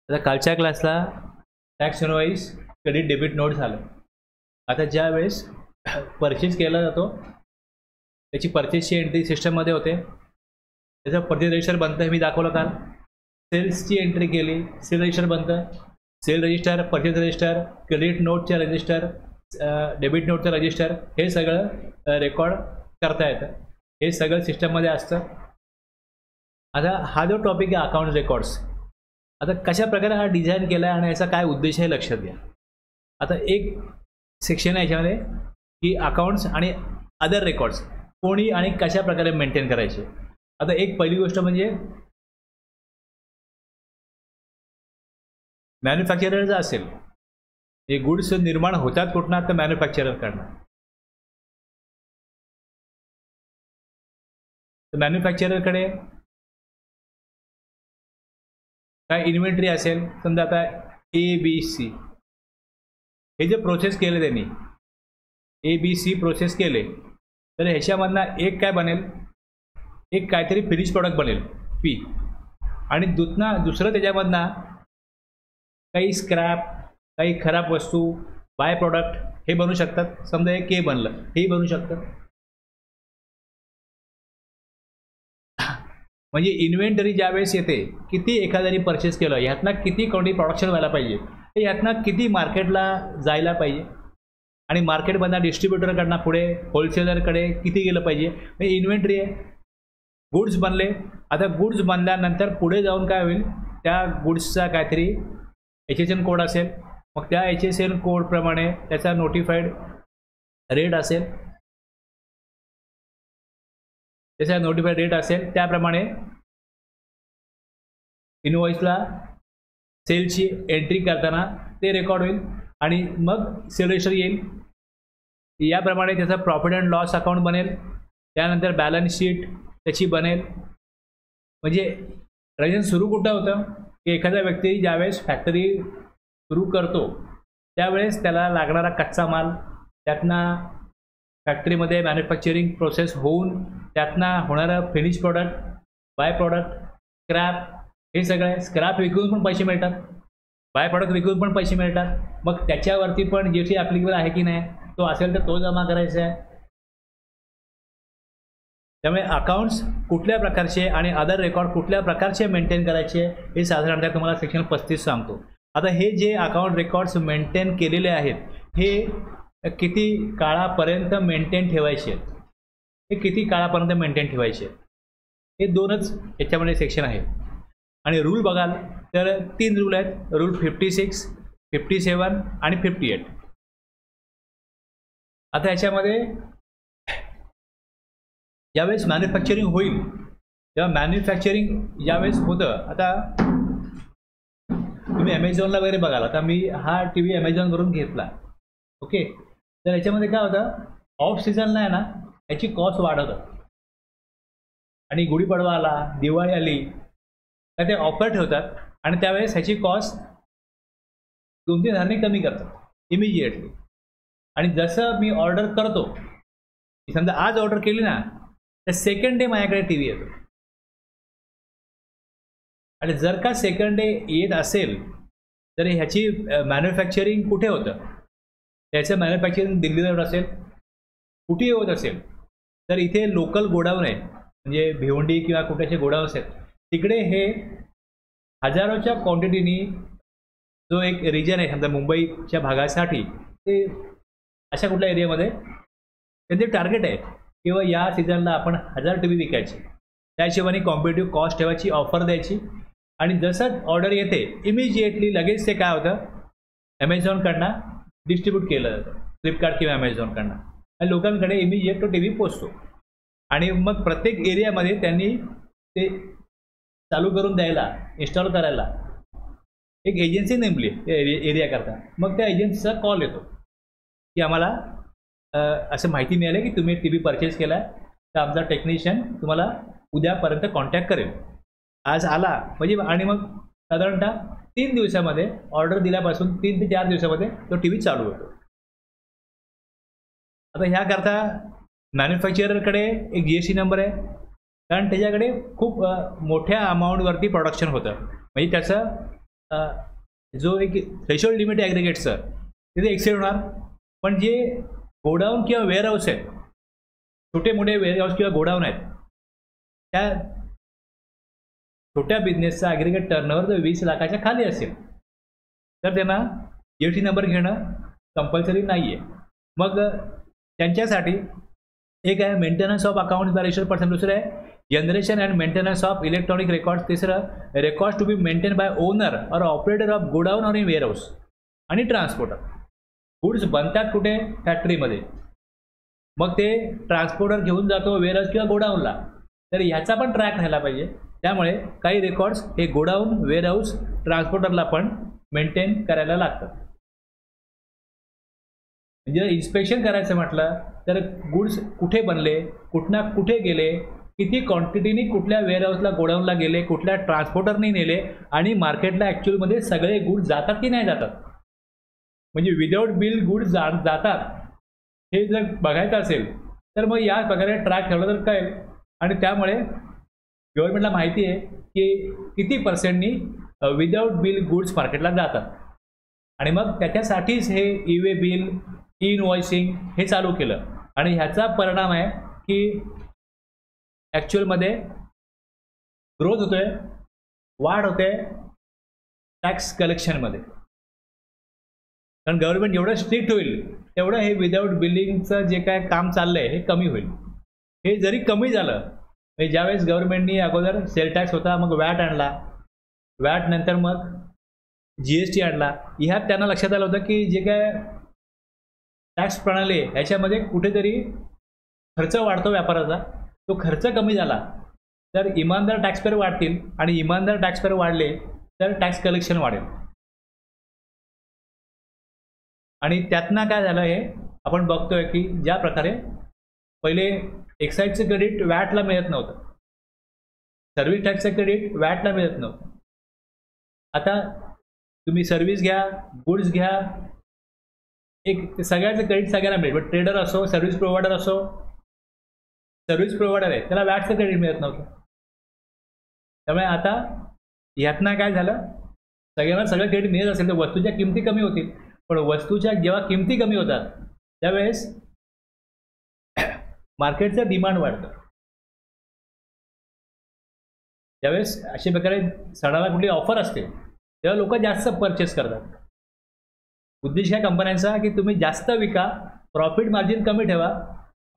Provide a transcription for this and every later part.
आता कालच्या क्लासला tax invoice credit debit note झालं. आता ज्या वेळेस परचेस केला जातो त्याची परचेसची एंट्री सिस्टममध्ये होते, त्याचं परचेस रजिस्टर बनतं हे मी दाखवलं काल. सेल्सची एंट्री केली, सेल रजिस्टर बनतं, sale register, purchase register, credit नोटचं रजिस्टर, डेबिट नोटचं रजिस्टर, हे सगळं रेकॉर्ड करता येतं. हे सगळं सिस्टममध्ये असतं. आता हा जो टॉपिक आहे अकाउंट रेकॉर्ड्स, आता कशा प्रकारे हा डिझाईन केला आहे आणि याचा काय उद्देश आहे लक्षात घ्या. आता एक सेक्शन आहे याच्यामध्ये की अकाउंट्स आणि अदर रेकॉर्ड्स कोणी आणि कशा प्रकारे मेंटेन करायचे. आता एक पहिली गोष्ट म्हणजे मॅन्युफॅक्चरर जर असेल, हे गुड्स निर्माण होतात कुठनं तर मॅन्युफॅक्चररकडनं. तर मॅन्युफॅक्चररकडे काय इन्व्हेंटरी असेल, समजा आता ABC हे जे प्रोसेस केले त्यांनी ABC प्रोसेस केले, तर ह्याच्यामधनं एक काय बनेल, एक काहीतरी फिनिश प्रॉडक्ट बनेल P, आणि दुसरं त्याच्यामधनं काही स्क्रॅप, काही खराब वस्तू, बाय प्रॉडक्ट हे बनू शकतात. समजा हे K बनलं, हेही बनू शकतं. म्हणजे इन्व्हेंटरी ज्यावेळेस येते, किती एखाद्याने परचेस केलं, ह्यातनं किती क्वांटिटी प्रोडक्शन व्हायला पाहिजे, ह्यातनं किती मार्केटला जायला पाहिजे, आणि मार्केटमधनं डिस्ट्रीब्युटरकडनं पुढे होलसेलरकडे किती गेलं पाहिजे. म्हणजे इन्व्हेंटरी आहे, गुड्स बनले. आता गुड्स बनल्यानंतर पुढे जाऊन काय होईल, त्या गुड्सचा काहीतरी HSN कोड असेल, मग त्या HSN कोडप्रमाणे त्याचा नोटिफाईड रेट असेल, त्याचा नोटिफाईड रेट असेल त्याप्रमाणे इनवॉइसला सेलची एंट्री करताना ते रेकॉर्ड होईल, आणि मग सेल रजिस्टर येईल. याप्रमाणे त्याचा प्रॉफिट अँड लॉस अकाउंट बनेल, त्यानंतर बॅलन्स शीट त्याची बनेल. म्हणजे रजन सुरू कुठं होतं की एखाद्या व्यक्ती ज्यावेळेस फॅक्टरी सुरू करतो त्यावेळेस त्याला लागणारा कच्चा माल, त्यातनं फॅक्टरीमध्ये मॅन्युफॅक्चरिंग प्रोसेस होऊन त्यातनं होणारं finish product, bye product, scrap, हे सगळे स्क्रॅप विकून पण पैसे मिळतात, बाय प्रॉडक्ट विकून पण पैसे मिळतात. मग त्याच्यावरती पण जे ॲप्लिकेबल आहे की नाही, तो असेल तर तो जमा करायचा आहे. त्यामुळे अकाउंट्स कुठल्या प्रकारचे आणि अदर रेकॉर्ड कुठल्या प्रकारचे मेंटेन करायचे हे साधारणतः तुम्हाला सेक्शन 35 सांगतो. आता हे जे अकाउंट रेकॉर्ड्स मेंटेन केलेले आहेत हे किती काळापर्यंत मेंटेन ठेवायचे आहेत, हे किती काळापर्यंत मेंटेन ठेवायचे आहेत, हे दोनच याच्यामध्ये सेक्शन आहे. आणि रूल बघाल तर 3 रूल आहेत, रूल 56, 57 आणि 58. आता याच्यामध्ये ज्यावेळेस मॅन्युफॅक्चरिंग होईल तेव्हा मॅन्युफॅक्चरिंग ज्यावेळेस होतं, आता तुम्ही ॲमेझॉनला वगैरे बघाल, आता मी हा TV ॲमेझॉनवरून घेतला, ओके. तर याच्यामध्ये काय होतं, ऑफ सीझनला आहे ना याची कॉस्ट वाढवतं, आणि गुढीपाडवा आला, दिवाळी आली तर ते ऑफर ठेवतात आणि त्यावेळेस ह्याची कॉस्ट 2-3 हजारांनी कमी करतात इमिजिएटली. आणि जसं मी ऑर्डर करतो, समजा आज ऑर्डर केली ना तर सेकंड डे माझ्याकडे TV येतो, आणि जर का सेकंड डे येत असेल तर ह्याची मॅन्युफॅक्चरिंग कुठे होतं, त्याचं मॅन्युफॅक्चरिंग दिल्लीला होत असेल, कुठेही होत असेल तर इथे लोकल गोडाऊन आहे, म्हणजे भिवंडी किंवा कुठेचे गोडाऊन्स आहेत, तिकडे हे हजारोच्या क्वांटिटीनी जो एक रिजन आहे समजा मुंबईच्या भागासाठी, ते अशा कुठल्या एरियामध्ये त्यांचे टार्गेट आहे किंवा या सीझनला आपण 1000 TV विकायचे, त्या हिशोबाने कॉम्पिटिटिव्ह कॉस्ट ठेवायची, ऑफर द्यायची. आणि जसं ऑर्डर येते इमिजिएटली लगेच ते काय होतं, ॲमेझॉनकडनं डिस्ट्रीब्यूट केलं जातं, फ्लिपकार्ट किंवा ॲमेझॉनकडनं, आणि लोकांकडे इमिजिएट तो TV पोचतो. आणि मग प्रत्येक एरियामध्ये त्यांनी ते चालू करून द्यायला, इन्स्टॉल करायला एक एजन्सी नेमली एरिया करता. मग त्या एजन्सीचा कॉल येतो की आम्हाला असं माहिती मिळाली की तुम्ही TV परचेस केला आहे, तर आमचा टेक्निशियन तुम्हाला उद्यापर्यंत कॉन्टॅक्ट करेल. आज आला म्हणजे, आणि मग साधारणतः 3 दिवसामध्ये ऑर्डर दिल्यापासून 3 ते 4 दिवसामध्ये तो TV चालू होतो. आता ह्याकरता मॅन्युफॅक्चररकडे एक GST नंबर आहे, कारण त्याच्याकडे खूप मोठ्या अमाऊंटवरती प्रोडक्शन होतं, म्हणजे त्याचं जो एक थ्रेशोल्ड लिमिट आहे ॲग्रिगेटचं तिथे एक्सेड होणार. पण जे गोडाऊन किंवा वेअरहाऊस आहेत, छोटे मोठे वेअरहाऊस किंवा गोडाऊन आहेत, त्या छोट्या बिझनेसचा ॲग्रिगेट टर्नओव्हर जर 20 लाखाच्या खाली असेल तर त्यांना GST नंबर घेणं कंपल्सरी नाही आहे. मग त्यांच्यासाठी एक आहे maintenance of account by registered person, दुसरं आहे generation and maintenance of electronic records, तिसरं records to be maintain by owner or operator of godown or in warehouse आणि ट्रान्सपोर्टर. गुड्स बनतात कुठे? फॅक्टरीमध्ये. मग ते ट्रान्सपोर्टर घेऊन जातो वेअरहाऊस किंवा गोडाऊनला, तर ह्याचा पण ट्रॅक राहायला पाहिजे. त्यामुळे काही रेकॉर्ड्स हे गोडाऊन, वेअरहाऊस, ट्रान्सपोर्टरला पण मेंटेन करायला लागतात. म्हणजे इन्स्पेक्शन करायचं म्हटलं तर गुड्स कुठे बनले, कुठना कुठे गेले, किती क्वांटिटीनी कुठल्या वेअरहाऊसला, गोडाऊनला गेले, कुठल्या ट्रान्सपोर्टरनी नेले आणि मार्केटला ॲक्च्युअलमध्ये सगळे गुड्स जातात की नाही जातात. म्हणजे विदाऊट बिल गुड्स जातात हे जर बघायचं असेल तर मग या प्रकारे ट्रॅक ठेवलं तर कळेल. आणि त्यामुळे गव्हर्नमेंटला माहिती आहे की किती पर्सेंटनी विदाऊट बिल गुड्स मार्केटला जातात. आणि मग त्याच्यासाठीच हे ई-वे बिल, इनवॉइसिंग हे चालू केलं. आणि ह्याचा परिणाम आहे की ॲक्च्युअलमध्ये ग्रोथ होतोय, वाढ होते टॅक्स कलेक्शनमध्ये. कारण गव्हर्नमेंट जेवढं स्ट्रिक्ट होईल तेवढं हे विदाऊट बिलिंगचं जे काय काम चाललं आहे हे कमी होईल. हे जरी कमी झालं, म्हणजे ज्यावेळेस गव्हर्नमेंटनी अगोदर सेल टॅक्स होता, मग वॅट आणला, वॅट नंतर मग GST आणला, ह्यात त्यांना लक्षात आलं होतं की जे काय टॅक्स प्रणाली आहे ह्याच्यामध्ये कुठेतरी खर्च वाढतो व्यापाराचा. तो खर्च कमी झाला तर इमानदार टॅक्सपेअर वाढतील आणि इमानदार टॅक्सपेअर वाढले तर टॅक्स कलेक्शन वाढेल. आणि त्यातनं काय झालं हे आपण बघतोय की ज्या प्रकारे पहिले एक्साईजचं क्रेडिट वॅटला मिळत नव्हतं, सर्व्हिस टॅक्सचं क्रेडिट वॅटला मिळत नव्हतं. आता तुम्ही सर्व्हिस घ्या, गुड्स घ्या, एक सगळ्याचं क्रेडिट सगळ्यांना मिळेल. बट ट्रेडर असो, सर्व्हिस प्रोव्हायडर असो, सर्व्हिस प्रोव्हायडर आहे त्याला वॅटचं क्रेडिट मिळत नव्हतं. त्यामुळे आता ह्यातनं काय झालं, सगळ्यांना सगळं क्रेडिट मिळत असेल तर वस्तूच्या किमती कमी होतील. पण वस्तूच्या जेव्हा किमती कमी होतात त्यावेळेस मार्केटचं डिमांड वाढतं. त्यावेळेस अशा प्रकारे सणाला कुठली ऑफर असते तेव्हा लोक जास्त परचेस करतात. उद्देश ह्या कंपन्यांचा की तुम्ही जास्त विका, प्रॉफिट मार्जिन कमी ठेवा,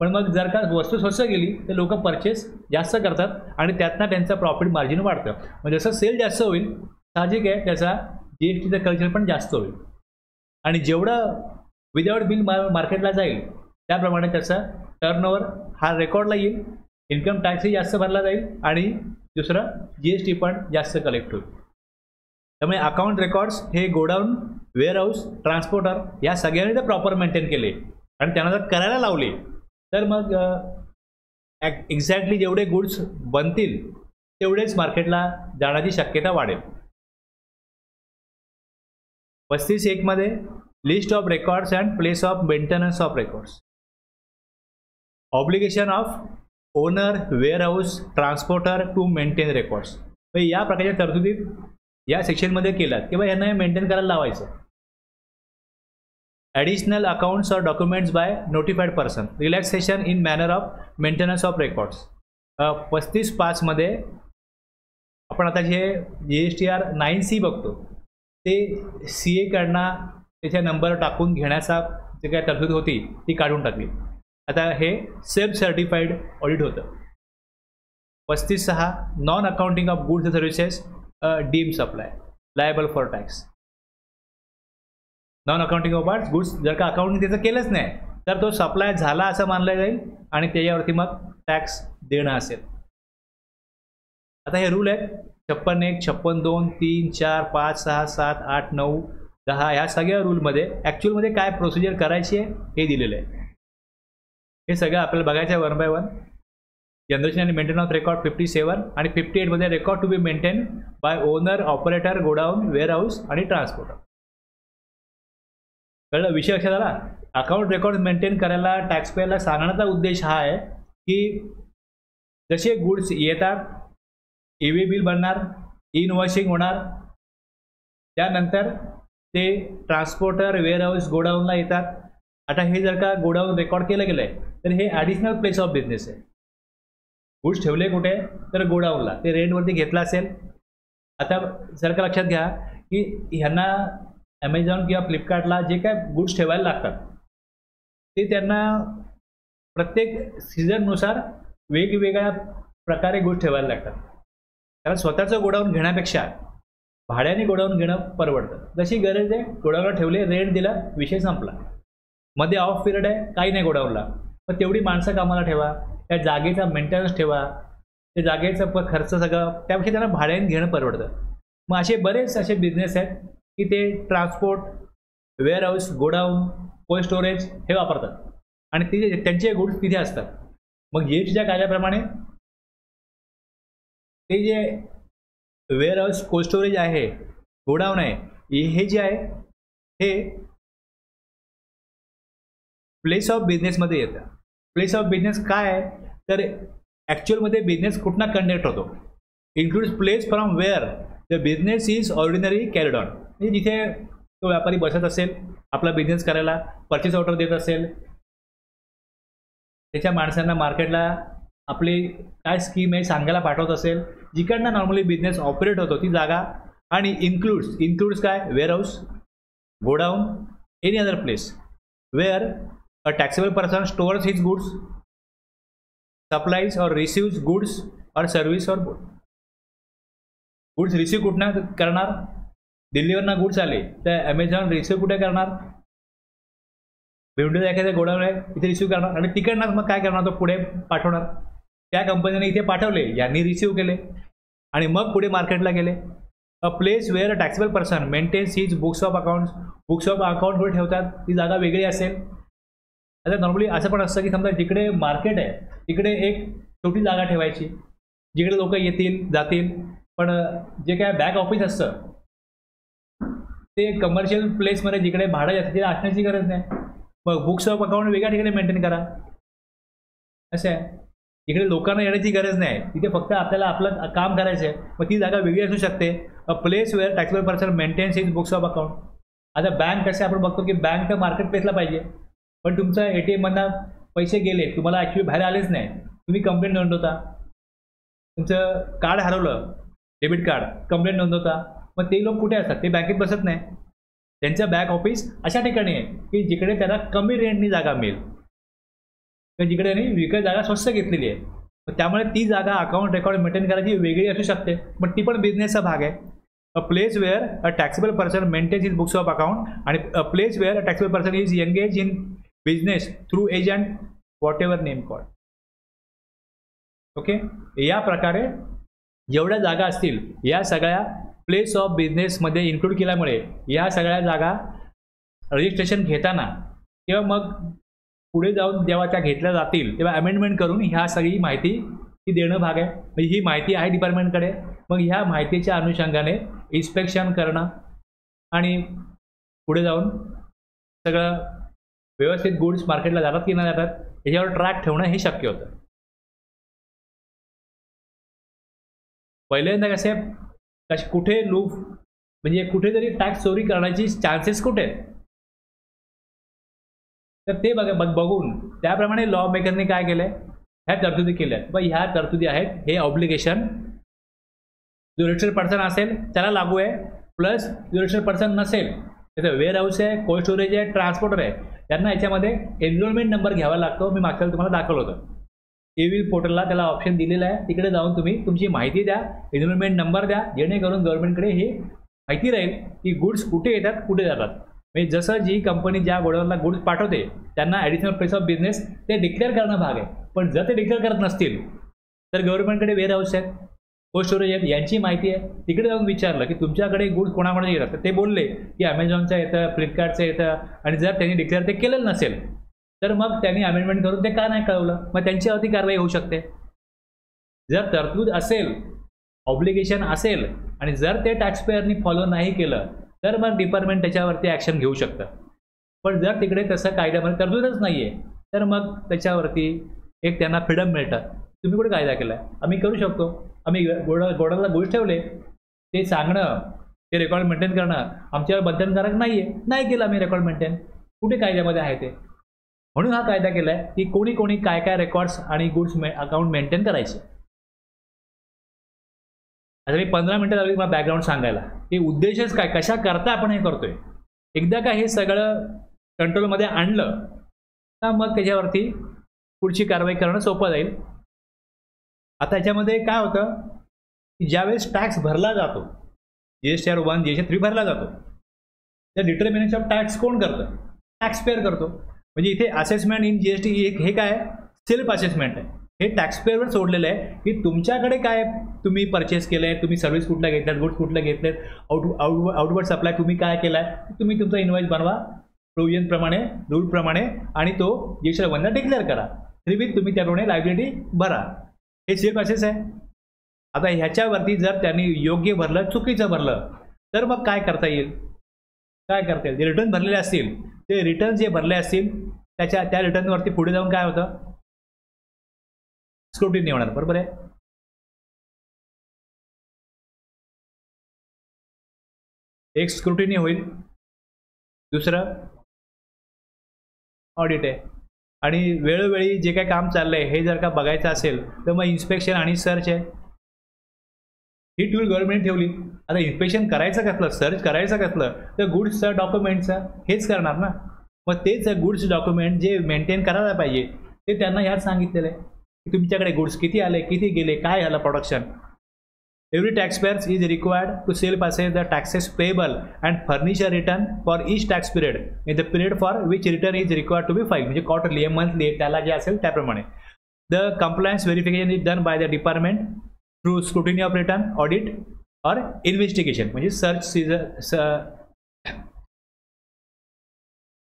पण मग जर का वस्तू स्वस्त गेली तर लोक परचेस जास्त करतात आणि त्यातनं त्यांचं प्रॉफिट मार्जिन वाढतं. म्हणजे जसं सेल जास्त होईल साहजिक आहे त्याचा GSTचं कलेक्शन पण जास्त होईल. आणि जेवढं विदाऊट बिल मार्केटला जाईल त्याप्रमाणे त्याचा टर्नओव्हर हा रेकॉर्डला येईल, इन्कम टॅक्सही जास्त भरला जाईल आणि दुसरं GST पण जास्त कलेक्ट होईल. त्यामुळे अकाउंट रेकॉर्ड्स हे गोडाऊन, वेअरहाऊस, ट्रान्सपोर्टर या सगळ्यांनी ते प्रॉपर मेंटेन केले आणि त्यांना जर करायला लावले तर मग एक्झॅक्टली जेवढे गुड्स बनतील तेवढेच मार्केटला जाण्याची शक्यता वाढेल. 35(1) मध्ये list of records and place of maintenance of records, obligation of owner, warehouse, transporter to maintain records. या प्रकारच्या तरतुदीत या सेक्शनमध्ये केल्यात किंवा यांना हे मेंटेन करायला लावायचं. ॲडिशनल अकाउंट्स और documents by notified person, relaxation in manner of maintenance of records. 35(5) मध्ये आपण आता जे GSTR 9C बघतो ते CA कडनं त्याच्या नंबर टाकून घेण्याचा जे काय तरतूद होती ती काढून टाकली. आता हे सेल्फ सर्टिफाईड ऑडिट होतं. 35(6) non accounting of goods services deem supply liable for tax. Non accounting of goods जर का अकाउंटिंग त्याचं केलंच नाही तर तो सप्लाय झाला असं मानलं जाईल आणि त्याच्यावरती मग टॅक्स देणं असेल. आता हे रूल आहेत 56(1), 56(2), 3, 4, 5, 6, 7, 8, 9, 10 ह्या सगळ्या रूलमध्ये ॲक्च्युअलमध्ये काय प्रोसिजर करायची आहे हे दिलेलं आहे. हे सगळं आपल्याला बघायचं आहे 1 by 1. जनरेशन आणि मेंटेन ऑफ रेकॉर्ड 57 आणि 58 मध्ये record to be maintain by owner, operator, godown, warehouse आणि ट्रान्सपोर्टर. कळलं विषय लक्षात आला. अकाउंट रेकॉर्ड मेंटेन करायला टॅक्सपेअरला सांगण्याचा उद्देश हा आहे की जसे गुड्स येतात, ई-वे बिल बनणार, इनवॉइसिंग होणार, त्यानंतर ते ट्रान्सपोर्टर वेअरहाऊस गोडाऊनला येतात. आता हे जर का गोडाऊन रेकॉर्ड केलं गेलं आहे तर हे ॲडिशनल प्लेस ऑफ बिझनेस आहे. गुड्स ठेवले कुठे तर गोडाऊनला, ते रेंटवरती घेतला असेल. आता जर का लक्षात घ्या की ह्यांना ॲमेझॉन किंवा फ्लिपकार्टला जे काय गुड्स ठेवायला लागतात ते त्यांना प्रत्येक सीझननुसार वेगवेगळ्या प्रकारे गुड्स ठेवायला लागतात. कारण स्वतःचं गोडाऊन घेण्यापेक्षा भाड्याने गोडाऊन घेणं परवडतं. जशी गरज आहे गोडाऊनला ठेवले, रेंट दिला, विषय संपला. मध्ये ऑफ पिरियड आहे, काही नाही गोडाऊनला, पण तेवढी माणसं कामाला ठेवा, त्या जागेचा मेंटेनन्स ठेवा, त्या जागेचा खर्च सगळं, त्यापेक्षा त्यांना भाड्याने घेणं परवडतं. मग असे बरेच असे बिझनेस आहेत की ते transport, warehouse, godown, cold storage हे वापरतात आणि तिथे त्यांचे गुड्स तिथे असतात. मग जीएसटीच्या कायद्याप्रमाणे ते जे वेअरहाऊस, कोल्ड स्टोरेज आहे, गोडाऊन आहे, हे जे आहे हे प्लेस ऑफ बिझनेसमध्ये येतं. प्लेस ऑफ बिझनेस काय आहे तर ॲक्च्युअलमध्ये बिझनेस कुठला कंडक्ट होतो. Includes place from where the business is ordinary carried on. म्हणजे जिथे तो व्यापारी बसत असेल, आपला बिझनेस करायला परचेस ऑर्डर देत असेल, त्याच्या माणसांना मार्केटला आपली काय स्कीम आहे सांगायला पाठवत असेल, जिकडनं नॉर्मली बिझनेस ऑपरेट होतो ती जागा. आणि इन्क्लूड्स काय warehouse, godown, any other place where a taxable person stores his goods, supplies और रिसिव्स गुड्स और सर्व्हिस और गुड्स रिसिव्ह कुठनं करणार. दिल्लीवरनं गुड्स आले तर ॲमेझॉन रिसिव्ह कुठे करणार, विंडोज एखाद्या गोडाऊन आहे इथे रिसिव्ह करणार आणि तिकडनं मग काय करणार, तो पुढे पाठवणार. त्या कंपनीने इथे पाठवले, यांनी रिसिव्ह केले आणि मग पुढे मार्केटला गेले. A place where a taxable person maintains his books of accounts. Books of account कुठे ठेवतात, ती जागा वेगळी असेल. आता नॉर्मली असं पण असतं की समजा जिकडे मार्केट आहे तिकडे एक छोटी जागा ठेवायची, जिकडे लोक येतील जातील. पण जे काय बॅक ऑफिस असतं ते कमर्शियल प्लेसमध्ये जिकडे भाडं जातं तिथे असण्याची गरज नाही. मग बुक्स ऑफ अकाउंट वेगळ्या ठिकाणी मेंटेन करा. असं आहे, तिकडे लोकांना येण्याची गरज नाही, तिथे फक्त आपल्याला आपलं काम करायचं आहे. मग ती जागा वेगळी असू शकते. A place where taxable person maintains his books of account. आता बँक कसे आपण बघतो की बँक तर मार्केट प्लेसला पाहिजे, पण तुमचा ATMमधनं पैसे गेले, तुम्हाला ॲक्च्युली बाहेर आलेच नाही, तुम्ही कंप्लेंट नोंदवता. तुमचं कार्ड हरवलं, डेबिट कार्ड, कंप्लेंट नोंदवता. मग ते लोक कुठे असतात, ते बँकेत बसत नाही. त्यांचं बॅक ऑफिस अशा ठिकाणी आहे की जिकडे त्याला कमी रेंटनी जागा मिळेल, तर जिकडे त्यांनी विकत जागा स्वस्त घेतलेली आहे. त्यामुळे ती जागा अकाउंट रेकॉर्ड मेंटेन करायची वेगळी असू शकते, पण ती पण बिझनेसचा भाग आहे. A place where a taxable person maintains his books of account आणि a place where a taxable person is engage in business through agent whatever name called. Okay, या प्रकारे जेवढ्या जागा असतील या सगळ्या प्लेस ऑफ बिझनेसमध्ये इन्क्लूड केल्यामुळे या सगळ्या जागा रजिस्ट्रेशन घेताना किंवा मग पुढे जाऊन जेव्हा त्या घेतल्या जातील तेव्हा अमेंडमेंट करून ह्या सगळी माहिती ही देणं भाग आहे. म्हणजे ही माहिती आहे डिपार्टमेंटकडे. मग ह्या माहितीच्या अनुषंगाने इन्स्पेक्शन करणं आणि पुढे जाऊन सगळं व्यवस्थित गुड्स मार्केटला जातात की नाही जातात याच्यावर ट्रॅक ठेवणं हे शक्य होतं. पहिल्यांदा कसे कुठे लूप म्हणजे कुठेतरी टॅक्स चोरी करण्याची चान्सेस कुठे आहेत तर ते बघून त्याप्रमाणे लॉ मेकरने काय केलंय, ह्या तरतुदी केल्या आहेत. मग ह्या तरतुदी आहेत, हे ऑब्लिगेशन जो रजिस्टर्ड पर्सन असेल त्याला लागू आहे, प्लस जो रजिस्टर्ड पर्सन नसेल त्याचं वेअर हाऊस आहे, कोल्ड स्टोरेज आहे, ट्रान्सपोर्टर आहे, त्यांना याच्यामध्ये एनरोलमेंट नंबर घ्यावा लागतो. मी मागच्या वेळी तुम्हाला दाखवलं होतं. EV पोर्टलला त्याला ऑप्शन दिलेला आहे, तिकडे जाऊन तुम्ही तुमची माहिती द्या, एनरोलमेंट नंबर द्या, जेणेकरून गव्हर्नमेंटकडे हे माहिती राहील की गुड्स कुठे येतात कुठे जातात. म्हणजे जसं जी कंपनी ज्या गोडाऊनला गुड्स पाठवते त्यांना ॲडिशनल प्लेस ऑफ बिझनेस ते डिक्लेअर करणं भाग आहे. पण जर ते डिक्लेअर करत नसतील तर गव्हर्नमेंटकडे वेअर हाऊस आहेत, कोल्ड स्टोरेज आहेत, यांची माहिती आहे. तिकडे जाऊन विचारलं की तुमच्याकडे गुड्स कोणाकडे येतात तर ते बोलले की ॲमेझॉनचं येतं, फ्लिपकार्टचं येतं. आणि जर त्यांनी डिक्लेअर ते केलेलं नसेल तर मग त्यांनी अमेंडमेंट करून ते का नाही कळवलं, मग त्यांच्यावरती कारवाई होऊ शकते. जर तरतूद असेल, ऑब्लिगेशन असेल आणि जर ते टॅक्सपेअरनी फॉलो नाही केलं तर मग डिपार्टमेंट त्याच्यावरती ॲक्शन घेऊ शकतं. पण जर तिकडे तसं कायद्यामध्ये तरतूदच नाही आहे तर मग त्याच्यावरती एक त्यांना फ्रीडम मिळतं. तुम्ही कुठे कायदा केला आहे, आम्ही करू शकतो, आम्ही गोडाऊनला गुड्स ठेवले, ते सांगणं ते रेकॉर्ड मेंटेन करणं आमच्यावर बंधनकारक नाहीये, नाही केलं आम्ही रेकॉर्ड मेंटेन. कुठे कायद्यामध्ये आहे ते? म्हणून हा कायदा केलाय की कोणी कोणी काय काय रेकॉर्ड्स आणि गुड्स अकाउंट मेंटेन करायचे. आता मी 15 मिनिटं लागली मला बॅकग्राऊंड सांगायला की उद्देशच काय, कशा करता आपण हे करतोय. एकदा का हे सगळं कंट्रोलमध्ये आणलं तर मग त्याच्यावरती पुढची कारवाई करणं सोपं जाईल. आता याच्यामध्ये काय होतं की ज्यावेळेस टॅक्स भरला जातो, GSTR 1 GSTR 3 भरला जातो, त्या डिटर्मिनेशन ऑफ टॅक्स कोण करतं? टॅक्स पेअर करतो. म्हणजे इथे असेसमेंट इन GST हे काय सेल्फ असेसमेंट आहे. हे टॅक्स पेअरवर सोडलेलं आहे की तुमच्याकडे काय तुम्ही परचेस केलंय, तुम्ही सर्व्हिस कुठल्या घेतल्यात, गुड्स कुठल्या घेतलेत, आउटवर्ड सप्लाय तुम्ही काय केलाय, तुम्ही तुमचा इनवॉइस बनवा प्रोव्हिजन प्रमाणे, रूल प्रमाणे, आणि तो GSTR 1 ला डिक्लेअर करा. रिव्हिल तुम्ही त्याप्रमाणे लायबिलिटी भरा. हे सेल्फ असेस आहे. आता ह्याच्यावरती जर त्यांनी योग्य भरलं, चुकीचं भरलं, तर मग काय करता येईल? काय करता येईल? जे रिटर्न भरलेले असतील, ते रिटर्न जे भरले असतील त्या रिटर्नवरती पुढे जाऊन काय होतं? स्क्रुटिनी होणार. बरोबर आहे. एक स्क्रुटिनी होईल, दुसरं ऑडिट आहे. आणि वेळोवेळी जे काही काम चाललंय हे जर का बघायचं असेल तर मग इन्स्पेक्शन आणि सर्च आहे. ही टूल गव्हर्नमेंट ठेवली. आता इन्स्पेक्शन करायचं कसलं, सर्च करायचं कसलं, तर गुड्सचं डॉक्युमेंटचं हेच करणार ना. मग तेच गुड्स डॉक्युमेंट जे मेंटेन करायला पाहिजे ते त्यांना ह्यात सांगितलेलं आहे की तुमच्याकडे गुड्स किती आले, किती गेले, काय झालं production. Every taxpayer is required to self assess the taxes payable and furnish a return for each tax period in the period for which return is required to be file. म्हणजे quarterly, monthly, त्याला जे असेल त्याप्रमाणे. The compliance verification is done by the department through scrutiny of return, audit or investigation. म्हणजे search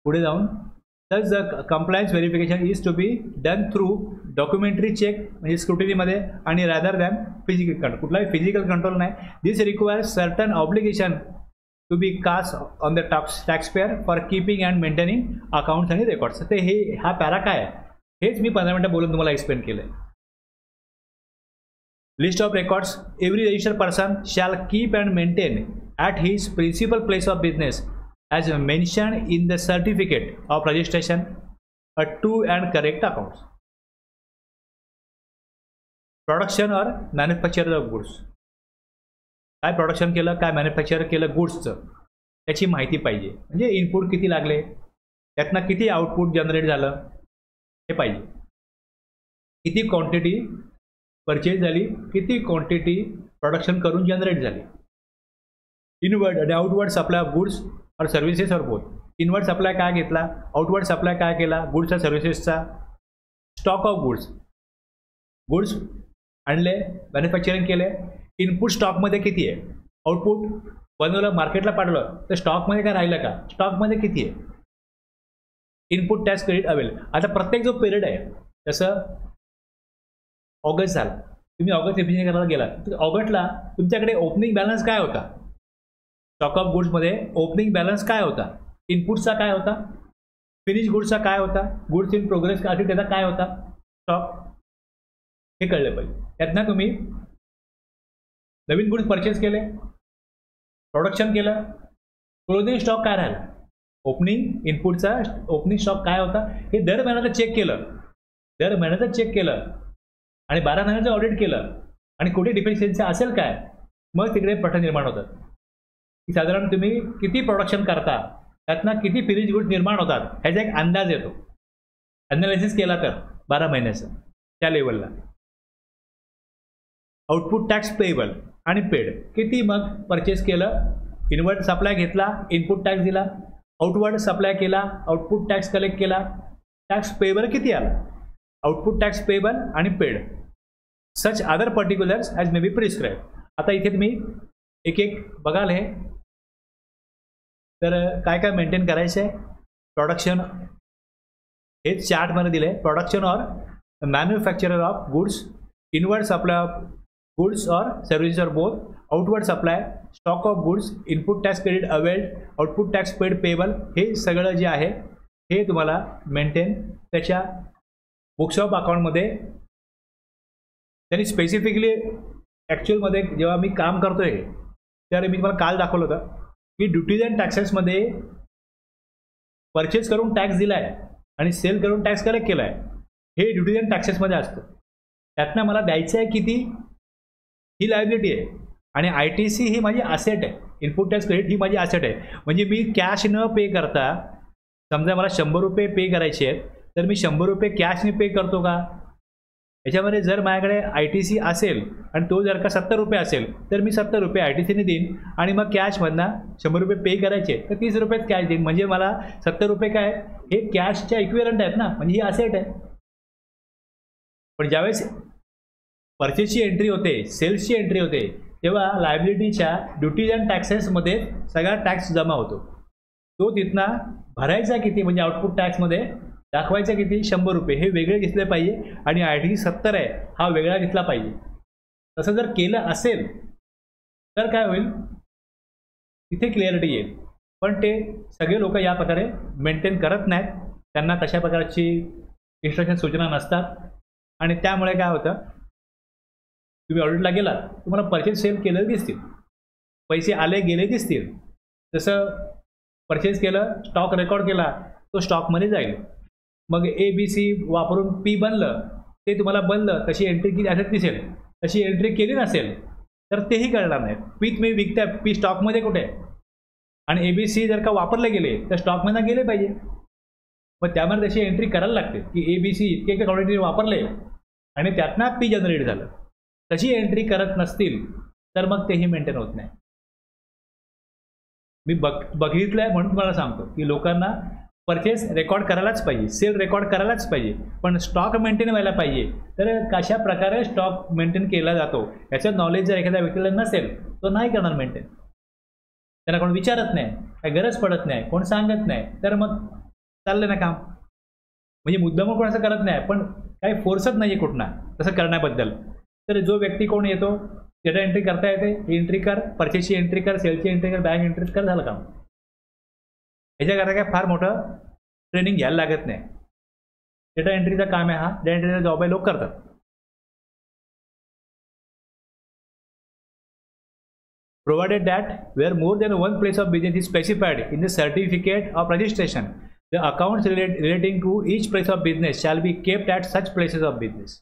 पुढे जाऊन thus the compliance verification is to be done through documentary check म्हणजे स्क्रुटिनीमध्ये, आणि rather than physical control. कुठलाही physical control नाही. This requires certain obligation to be cast on the taxpayer for keeping and maintaining accounts आणि records. ते हे हा para काय आहे हेच मी 15 मिनिटं बोलून तुम्हाला एक्सप्लेन केलंय. List of records. Every registered person shall keep and maintain at his principal place of business as mentioned in the certificate of registration a true and correct accounts. Production or manufacture of goods. काय production केलं, काय manufacture केलं गुड्सचं, त्याची माहिती पाहिजे. म्हणजे input किती लागले, त्यातनं किती आउटपुट जनरेट झालं हे पाहिजे. किती क्वांटिटी परचेज झाली, किती क्वांटिटी प्रोडक्शन करून जनरेट झाली. इनवर्ड आणि आउटवर्ड सप्लाय ऑफ गुड्स और सर्व्हिसेस और बोथ. इनवर्ड सप्लाय काय घेतला, आउटवर्ड सप्लाय काय केला, गुड्सचा सर्व्हिसेसचा. स्टॉक ऑफ गुड्स, गुड्स आणले, मॅन्युफॅक्चरिंग केले, इनपुट स्टॉकमध्ये किती आहे, आउटपुट बनवलं मार्केटला पाठवलं तर स्टॉकमध्ये काय राहिलं का, स्टॉकमध्ये किती आहे. Input tax credit avail. आता प्रत्येक जो पिरियड आहे, जसं ऑगस्ट झाला, तुम्ही ऑगस्ट एफिशियन्सी करायला गेला तर ऑगस्टला तुमच्याकडे ओपनिंग बॅलन्स काय होता, स्टॉक ऑफ गुड्समध्ये ओपनिंग बॅलन्स काय होता, इनपुटचा काय होता, फिनिश गुड्सचा काय होता, गुड्स इन प्रोग्रेस असेल त्याचा काय होता स्टॉक, हे कळलं पाहिजे. त्यातनं तुम्ही नवीन गुड्स परचेस केले, प्रोडक्शन केलं, क्लोजिंग स्टॉक काय राहिला, ओपनिंग इनपुटचा ओपनिंग स्टॉक काय होता, हे दर महिन्याचं चेक केलं, दर महिन्याचं चेक केलं आणि 12 महिन्याचं ऑडिट केलं आणि कुठे डिफिशियन्सी असेल काय, मग तिकडे प्रश्न निर्माण होतात की साधारण तुम्ही किती प्रोडक्शन करता, त्यातनं किती फिनिश गुड्स निर्माण होतात ह्याचा एक अंदाज येतो. अनालिसिस केला तर 12 महिन्याचं त्या लेवलला. आउटपुट टॅक्स पेएबल आणि पेड, किती मग परचेस केलं, इनवर्ड सप्लाय घेतला, इनपुट टॅक्स दिला, आउटवर्ड सप्लाय केला, आउटपुट टॅक्स कलेक्ट केला, टॅक्स पेएबल किती आला, आउटपुट टॅक्स पेएबल आणि paid. Such other particulars as may be prescribe. आता इथे तुम्ही एक एक बघाल हे, तर काय काय मेंटेन करायचं आहे. प्रोडक्शन हे चार्टमध्ये दिले, प्रोडक्शन और manufacturer of goods, inward supply of goods और सर्व्हिसेस और both, outward supply, stock of goods, input tax credit availed, output tax paid payable, हे सगळं जे आहे हे तुम्हाला मेंटेन त्याच्या बुक्स ऑफ अकाउंटमध्ये. त्यांनी स्पेसिफिकली ॲक्च्युअलमध्ये जेव्हा मी काम करतोय तर मी तुम्हाला काल दाखवलं होतं की ड्युटीज अँड टॅक्सेसमध्ये परचेस करून टॅक्स दिलाय आणि सेल करून टॅक्स कलेक्ट केलाय, हे ड्युटीज अँड टॅक्सेसमध्ये असतं. त्यातनं मला द्यायचं आहे किती, ही लायबिलिटी आहे. आणि ITC ही माझी ॲसेट आहे, इनपुट टॅक्स क्रेडिट ही माझी ॲसेट आहे. म्हणजे मी कॅश न पे करता, समजा मला 100 रुपये पे करायचे आहेत तर मी 100 रुपये कॅशने पे करतो का? याच्यामध्ये जर माझ्याकडे ITC असेल आणि तो जर का 70 रुपये असेल तर मी 70 रुपये ITCने देईन आणि मग कॅशमधनं 100 रुपये पे करायचे तर 30 रुपयेच कॅश देईन. म्हणजे मला 70 रुपये काय हे कॅशच्या इक्विव्हलंट आहेत ना, म्हणजे ही ॲसेट आहे. पण ज्यावेळेस परचेसची एंट्री होते, सेल्सची एंट्री होते, तेव्हा लायबिलिटीच्या ड्युटीज अँड टॅक्सेसमध्ये सगळा टॅक्स जमा होतो. तो तिथनं भरायचा किती, म्हणजे आउटपुट टॅक्समध्ये दाखवायचा किती, 100 रुपये हे वेगळे घेतले पाहिजे आणि ITC 70 आहे हा वेगळा घेतला पाहिजे. तसं जर केलं असेल तर काय होईल, तिथे क्लिअरिटी येईल. पण ते सगळे लोक या प्रकारे मेंटेन करत नाहीत, त्यांना तशा प्रकारची इन्स्ट्रक्शन सूचना नसतात आणि त्यामुळे काय होतं, तुम्ही ऑडिटला गेला तुम्हाला परचेस सेल केलेले दिसतील, पैसे आले गेले दिसतील. जसं परचेस केलं, स्टॉक रेकॉर्ड केला, तो स्टॉकमध्ये जाईल. मग ABC वापरून P बनलं, ते तुम्हाला बनलं, तशी एंट्री किती असेल दिसेल. तशी एंट्री केली नसेल तर तेही कळणार नाही. P तुम्ही विकताय, P स्टॉकमध्ये कुठे आहे, आणि ABC जर का वापरले गेले तर स्टॉकमध्ये गेले पाहिजे. मग त्यामध्ये तशी एंट्री करायला लागते की ABC इतके क्वांटिटी वापरले आणि त्यातनं P जनरेट झालं. तशी एंट्री करत नसतील तर मग तेही मेंटेन होत नाही. मी बघितलं आहे म्हणून तुम्हाला सांगतो की लोकांना परचेस रेकॉर्ड करायलाच पाहिजे, सेल रेकॉर्ड करायलाच पाहिजे, पण स्टॉक मेंटेन व्हायला पाहिजे. तर कशा प्रकारे स्टॉक मेंटेन केला जातो याचं नॉलेज जर एखाद्या व्यक्तीला नसेल तो नाही करणार मेंटेन. त्यांना कोण विचारत नाही, काही गरज पडत नाही, कोण सांगत नाही, तर मग चाललं ना काम. म्हणजे मुद्दाम कोण असं करत नाही, पण काही फोर्सच नाही आहे कुठनं तसं करण्याबद्दल. तर जो व्यक्ती कोण येतो, डेटा एंट्री करता येते, एंट्री कर, परचेसची एंट्री कर, सेलची एंट्री कर, बँक एंट्री कर, झालं काम. ह्याच्याकरता काय फार मोठं ट्रेनिंग घ्यायला लागत नाही. डेटा एंट्रीचा काम आहे हा, डेटा एंट्रीचा जॉब आहे, लोक करतात. Provided that where more than one place of business is specified in the certificate of registration, the accounts relating to each place of business shall be kept at such places of business.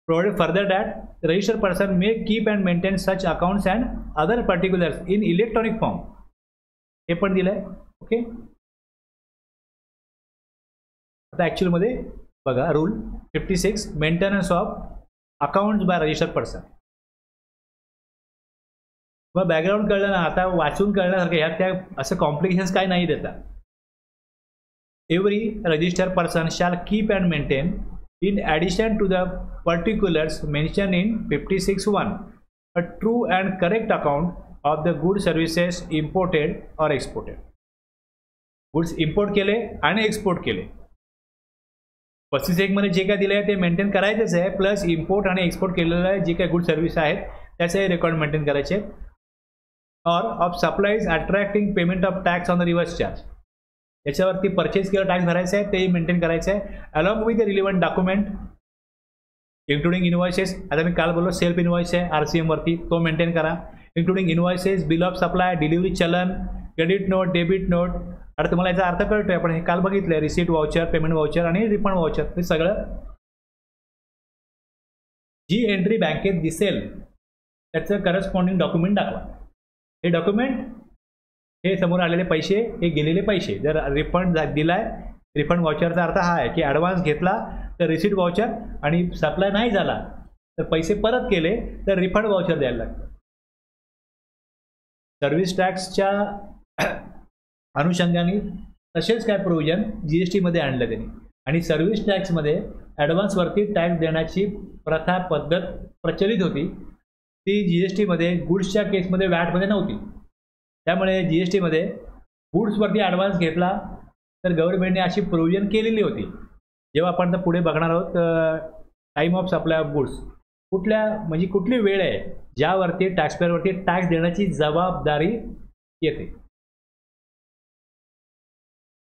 Provided further that the registered person may keep and maintain such accounts and other particulars in electronic form. हे पण दिलंय. Okay, आता ॲक्च्युअलमध्ये बघा rule 56 maintenance of accounts bye registered person. मग background कळलं ना, आता वाचून कळण्यासारखं ह्यात त्या असं कॉम्प्लिकेशन्स काय नाही देतात. Every registered person shall keep and maintain in addition to the particulars mentioned in 56(1) a true and correct account of the goods services imported or exported. Goods import केले आणि एक्सपोर्ट केले, 35(1) मध्ये जे काय दिलं आहे ते मेंटेन करायचंच आहे, प्लस इम्पोर्ट आणि एक्सपोर्ट केलेलं आहे जे काही गुड सर्व्हिस आहेत त्याचे रेकॉर्ड मेंटेन करायचे. Or of supplies attracting payment of tax on the reverse charge, याच्यावरती परचेस केलं टॅक्स भरायचं आहे तेही मेंटेन करायचं आहे. Along with the relevant document including invoices. आता मी काल बोललो सेल्फ इनवॉइस आहे RCM वरती, तो मेंटेन करा. Including invoices, bill of supply, delivery challan, credit note, debit note. आता तुम्हाला याचा अर्थ कळतोय, आपण हे काल बघितलंय, रिसीट वाउचर, पेमेंट वाउचर आणि रिफंड वाउचर. हे सगळं जी एंट्री बँकेत दिसेल त्याचं करस्पॉन्डिंग डॉक्युमेंट दाखवा. हे डॉक्युमेंट हे समोर आलेले पैसे, हे गेलेले पैसे. जर रिफंड दिलाय, रिफंड वाउचरचा अर्थ हा आहे की ॲडव्हान्स घेतला तर रिसीट वाउचर, आणि सप्लाय नाही झाला तर पैसे परत केले तर रिफंड वाउचर द्यायला लागतं. सर्व्हिस टॅक्सच्या अनुषंगाने तसेच काय प्रोव्हिजन GST मध्ये आणलं त्यांनी. आणि सर्व्हिस टॅक्समध्ये ॲडव्हान्सवरती टॅक्स देण्याची प्रथा पद्धत प्रचलित होती, ती GST मध्ये गुड्सच्या केसमध्ये वॅटमध्ये नव्हती. त्यामुळे GST मध्ये गुड्सवरती ॲडव्हान्स घेतला तर गव्हर्नमेंटने अशी प्रोव्हिजन केलेली होती. जेव्हा आपण तर पुढे बघणार आहोत time of supply of goods, कुठल्या म्हणजे कुठली वेळ आहे ज्यावरती टॅक्सपेअरवरती टॅक्स देण्याची जबाबदारी येते.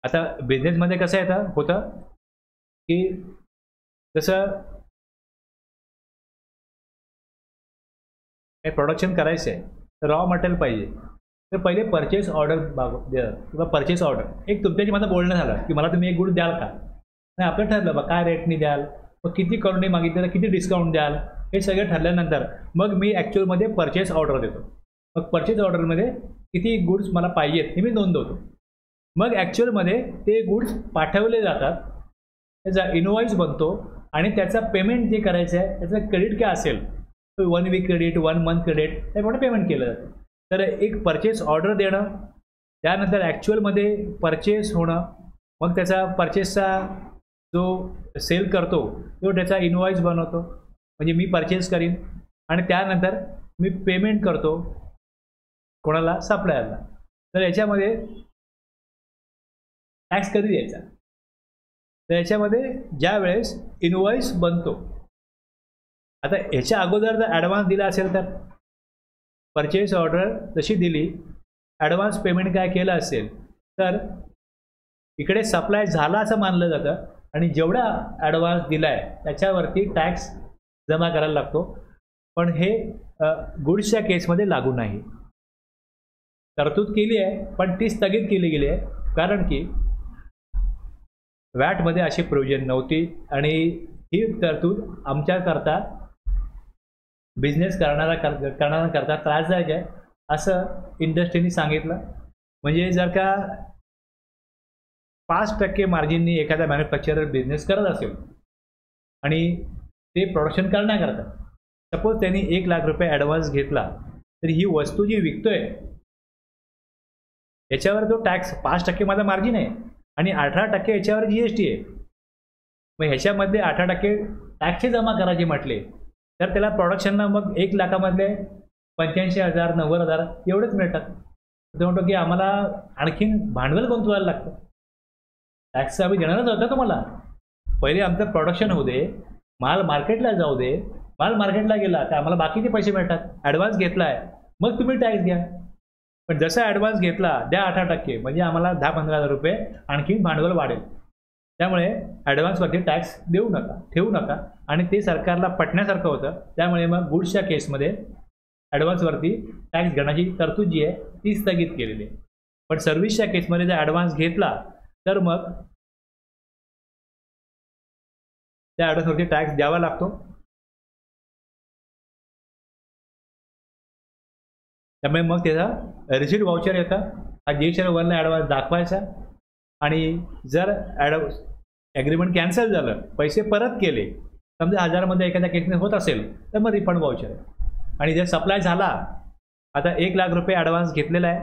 आता बिझनेसमध्ये कसं येतं होतं की जसं काही प्रोडक्शन करायचं आहे रॉ मटेरियल पाहिजे, तर पहिले परचेस ऑर्डर द्या किंवा परचेस ऑर्डर एक तुमच्याशी माझं बोलणं झालं की मला तुम्ही एक गुड द्याल का, नाही आपलं ठरलं बा काय रेटनी द्याल, मग किती करून मागितलं तर किती डिस्काउंट द्याल, हे सगळं ठरल्यानंतर मग मी ॲक्च्युअलमध्ये परचेस ऑर्डर देतो. मग परचेस ऑर्डरमध्ये किती गुड्स मला पाहिजेत हे मी नोंदवतो. मग ॲक्च्युअलमध्ये ते गुड्स पाठवले जातात, त्याचा इनवॉइस बनतो आणि त्याचा पेमेंट जे करायचं आहे त्याचं क्रेडिट काय असेल 1 वीक क्रेडिट 1 मंथ क्रेडिट त्याप्रमाणे पेमेंट केलं जातं. तर एक परचेस ऑर्डर देणं, त्यानंतर ॲक्च्युअलमध्ये परचेस होणं, मग त्याचा परचेसचा जो सेल करतो तो त्याचा इनवॉइस बनवतो, म्हणजे मी परचेस करीन आणि त्यानंतर मी पेमेंट करतो कोणाला, सप्लायरला. तर याच्यामध्ये टॅक्स कधी द्यायचा, तर याच्यामध्ये ज्या वेळेस इनवॉइस बनतो, आता याच्या अगोदर जर ॲडव्हान्स दिला असेल तर परचेस ऑर्डर जशी दिली, ॲडव्हान्स पेमेंट काय केलं असेल तर इकडे सप्लाय झाला असं मानलं जातं आणि जेवढा ॲडव्हान्स दिला आहे त्याच्यावरती टॅक्स जमा करायला लागतो. पण हे गुड्सच्या केसमध्ये लागू नाही. तरतूद केली आहे पण ती स्थगित केली गेली आहे, कारण की वॅटमध्ये अशी प्रोव्हिजन नव्हती आणि ही तरतूद आमच्याकरता बिझनेस करणाऱ्यांकरता त्रासदायक आहे असं इंडस्ट्रीने सांगितलं. म्हणजे जर का 5% मार्जिननी एखादा मॅन्युफॅक्चरर बिझनेस करत असेल आणि ते प्रोडक्शन करण्याकरता सपोज त्यांनी 1 लाख रुपये ॲडव्हान्स घेतला, तर ही वस्तू जी विकतोय याच्यावर तो टॅक्स 5% माझा मार्जिन आहे आणि 18% याच्यावर GST आहे. मग ह्याच्यामध्ये 18% टॅक्सचे जमा करायचे म्हटले तर त्याला प्रोडक्शनला मग 1 लाखामधले 85,000 90,000 एवढेच मिळतात. ते म्हणतो की आम्हाला आणखीन भांडवल गुंतवायला लागतं. टॅक्स आम्ही देणारच होता तुम्हाला, पहिले आमचं प्रोडक्शन होऊ दे, माल मार्केटला जाऊ दे, माल मार्केटला गेला तर आम्हाला बाकीचे पैसे मिळतात. ॲडव्हान्स घेतला आहे मग तुम्ही टॅक्स घ्या, पण जसा ॲडव्हान्स घेतला द्या 18% म्हणजे आम्हाला 10-15,000 रुपये आणखीन भांडवल वाढेल. त्यामुळे ॲडव्हान्सवरती टॅक्स देऊ नका, ठेवू नका आणि ते सरकारला पटण्यासारखं होतं. त्यामुळे मग गुड्सच्या केसमध्ये ॲडव्हान्सवरती टॅक्स घेण्याची तरतूद जी आहे ती स्थगित केलेली आहे. पण सर्व्हिसच्या केसमध्ये जर ॲडव्हान्स घेतला तर मग त्या ॲडव्हान्सवरती टॅक्स द्यावा लागतो. त्यामुळे मग त्याचा रिसिट वाउचर येतं, हा GST 1ला ॲडव्हान्स दाखवायचा आणि जर ॲग्रीमेंट कॅन्सल झालं, पैसे परत केले, समजा 1000मध्ये एखाद्या केसने होत असेल तर मग रिफंड वाउचर आहे. आणि जर सप्लाय झाला, आता 1 लाख रुपये ॲडव्हान्स घेतलेला आहे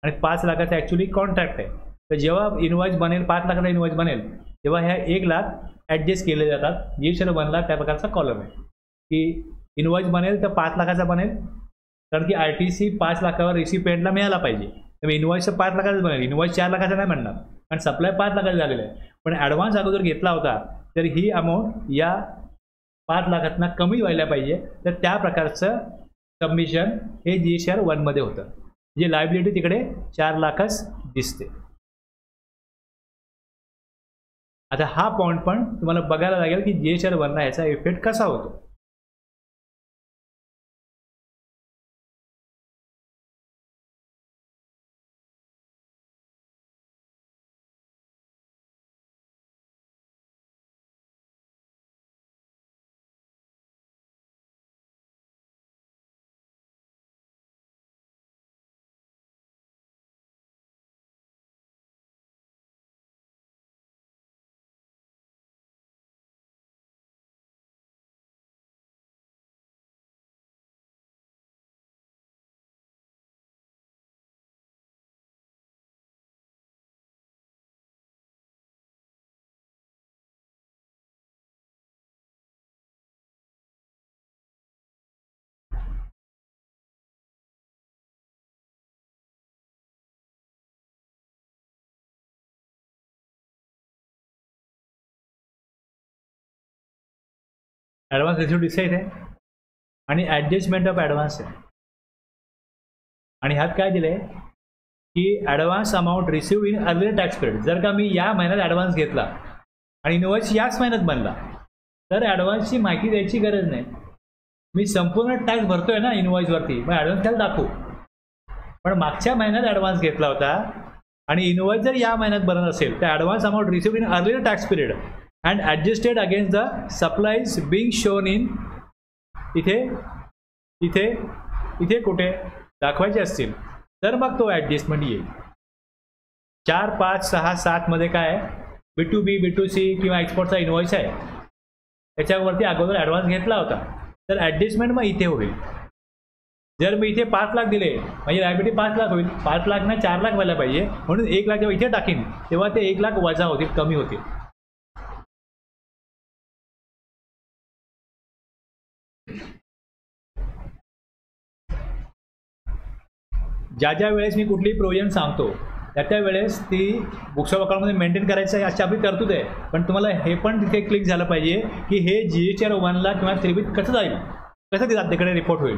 आणि 5 लाखाचा ॲक्च्युली कॉन्ट्रॅक्ट आहे, तर जेव्हा इनवॉइस बनेल 5 लाखाचा इनवॉइस बनेल तेव्हा ह्या 1 लाख ॲडजस्ट केले जातात. GST 1ला त्या प्रकारचा कॉलम आहे की इनवॉइस बनेल तर 5 लाखाचा बनेल, कारण की RTC 5 लाखावर रिसिपेंटला मिळाला पाहिजे. त्यामुळे इनवॉइस 5 लाखाचाच बनेल, इनवॉइस 4 लाखाचा नाही म्हणणार, कारण सप्लाय 5 लाखाचा झालेला आहे. पण ॲडव्हान्स अगोदर घेतला होता तर ही अमाऊंट या 5 लाखातनं कमी व्हायला पाहिजे, तर त्या प्रकारचं सबमिशन हे GST 1मध्ये होतं. जे लायबिलिटी तिकडे 4 लाखच दिसते. आता हा पॉईंट पण तुम्हाला बघायला लागेल की GST 1ला ह्याचा इफेक्ट कसा होतो. ॲडव्हान्स रिसिप्ट दिसत आहे आणि ॲडजस्टमेंट ऑफ ॲडव्हान्स आहे. आणि ह्यात काय दिलं आहे की advance amount receive in earlier tax period. जर का मी या महिन्यात ॲडव्हान्स घेतला आणि इनवॉइस याच महिन्यात बनला तर ॲडव्हान्सची माहिती द्यायची गरज नाही. मी संपूर्ण टॅक्स भरतोय ना इनवॉइसवरती, मग ॲडव्हान्स त्याला दाखवू. पण मागच्या महिन्यात ॲडव्हान्स घेतला होता आणि इनवॉइस जर या महिन्यात बनत असेल तर advance amount received in earlier tax period and adjusted against the supplies being shown in इथे इथे इथे कुठे दाखवायचे असतील तर मग तो ॲडजस्टमेंट येईल. 4, 5, 6, 7 मध्ये काय आहे, B2B B2C किंवा एक्सपोर्टचा इनवॉइस आहे, त्याच्यावरती अगोदर ॲडव्हान्स घेतला होता तर ॲडजस्टमेंट मग इथे होईल. जर मी इथे 5 लाख दिले म्हणजे लायबिलिटी 5 लाख होईल, 5 लाख ना 4 लाख व्हायला पाहिजे, म्हणून 1 लाख जेव्हा इथे टाकीन तेव्हा ते 1 लाख वजा होतील, कमी होतील. ज्या वेळेस मी कुठली प्रोविजन सांगतो त्या वेळेस ती बुक्स ऑफ अकाउंटमध्ये मेंटेन करायचं आहे अशी आपली तरतूद आहे. पण तुम्हाला हे पण तिथे क्लिक झालं पाहिजे की हे GSTR 1ला किंवा 3B कसं जाईल, कसं तिकडे रिपोर्ट होईल.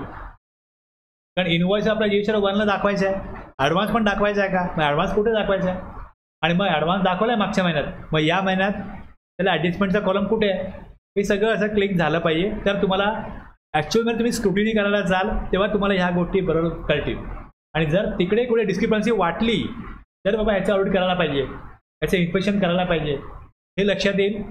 कारण इनवॉइस आपला GSTR 1ला दाखवायचा आहे, ॲडव्हान्स पण दाखवायचा आहे का, मग ॲडव्हान्स कुठे दाखवायचा आहे, आणि मग ॲडव्हान्स दाखवला आहे मागच्या महिन्यात, मग या महिन्यात त्याला ॲडजस्टमेंटचा कॉलम कुठे आहे, हे सगळं असं क्लिक झालं पाहिजे. तर तुम्हाला ॲक्च्युअलमध्ये तुम्ही स्क्रुटिनी करायला जाल तेव्हा तुम्हाला ह्या गोष्टी बरोबर कळतील. आणि जर तिकडे कुठे डिस्क्रिपन्सी वाटली तर बाबा ह्याचं ऑडिट करायला पाहिजे, ह्याचं इन्स्पेक्शन करायला पाहिजे, हे लक्षात येईल.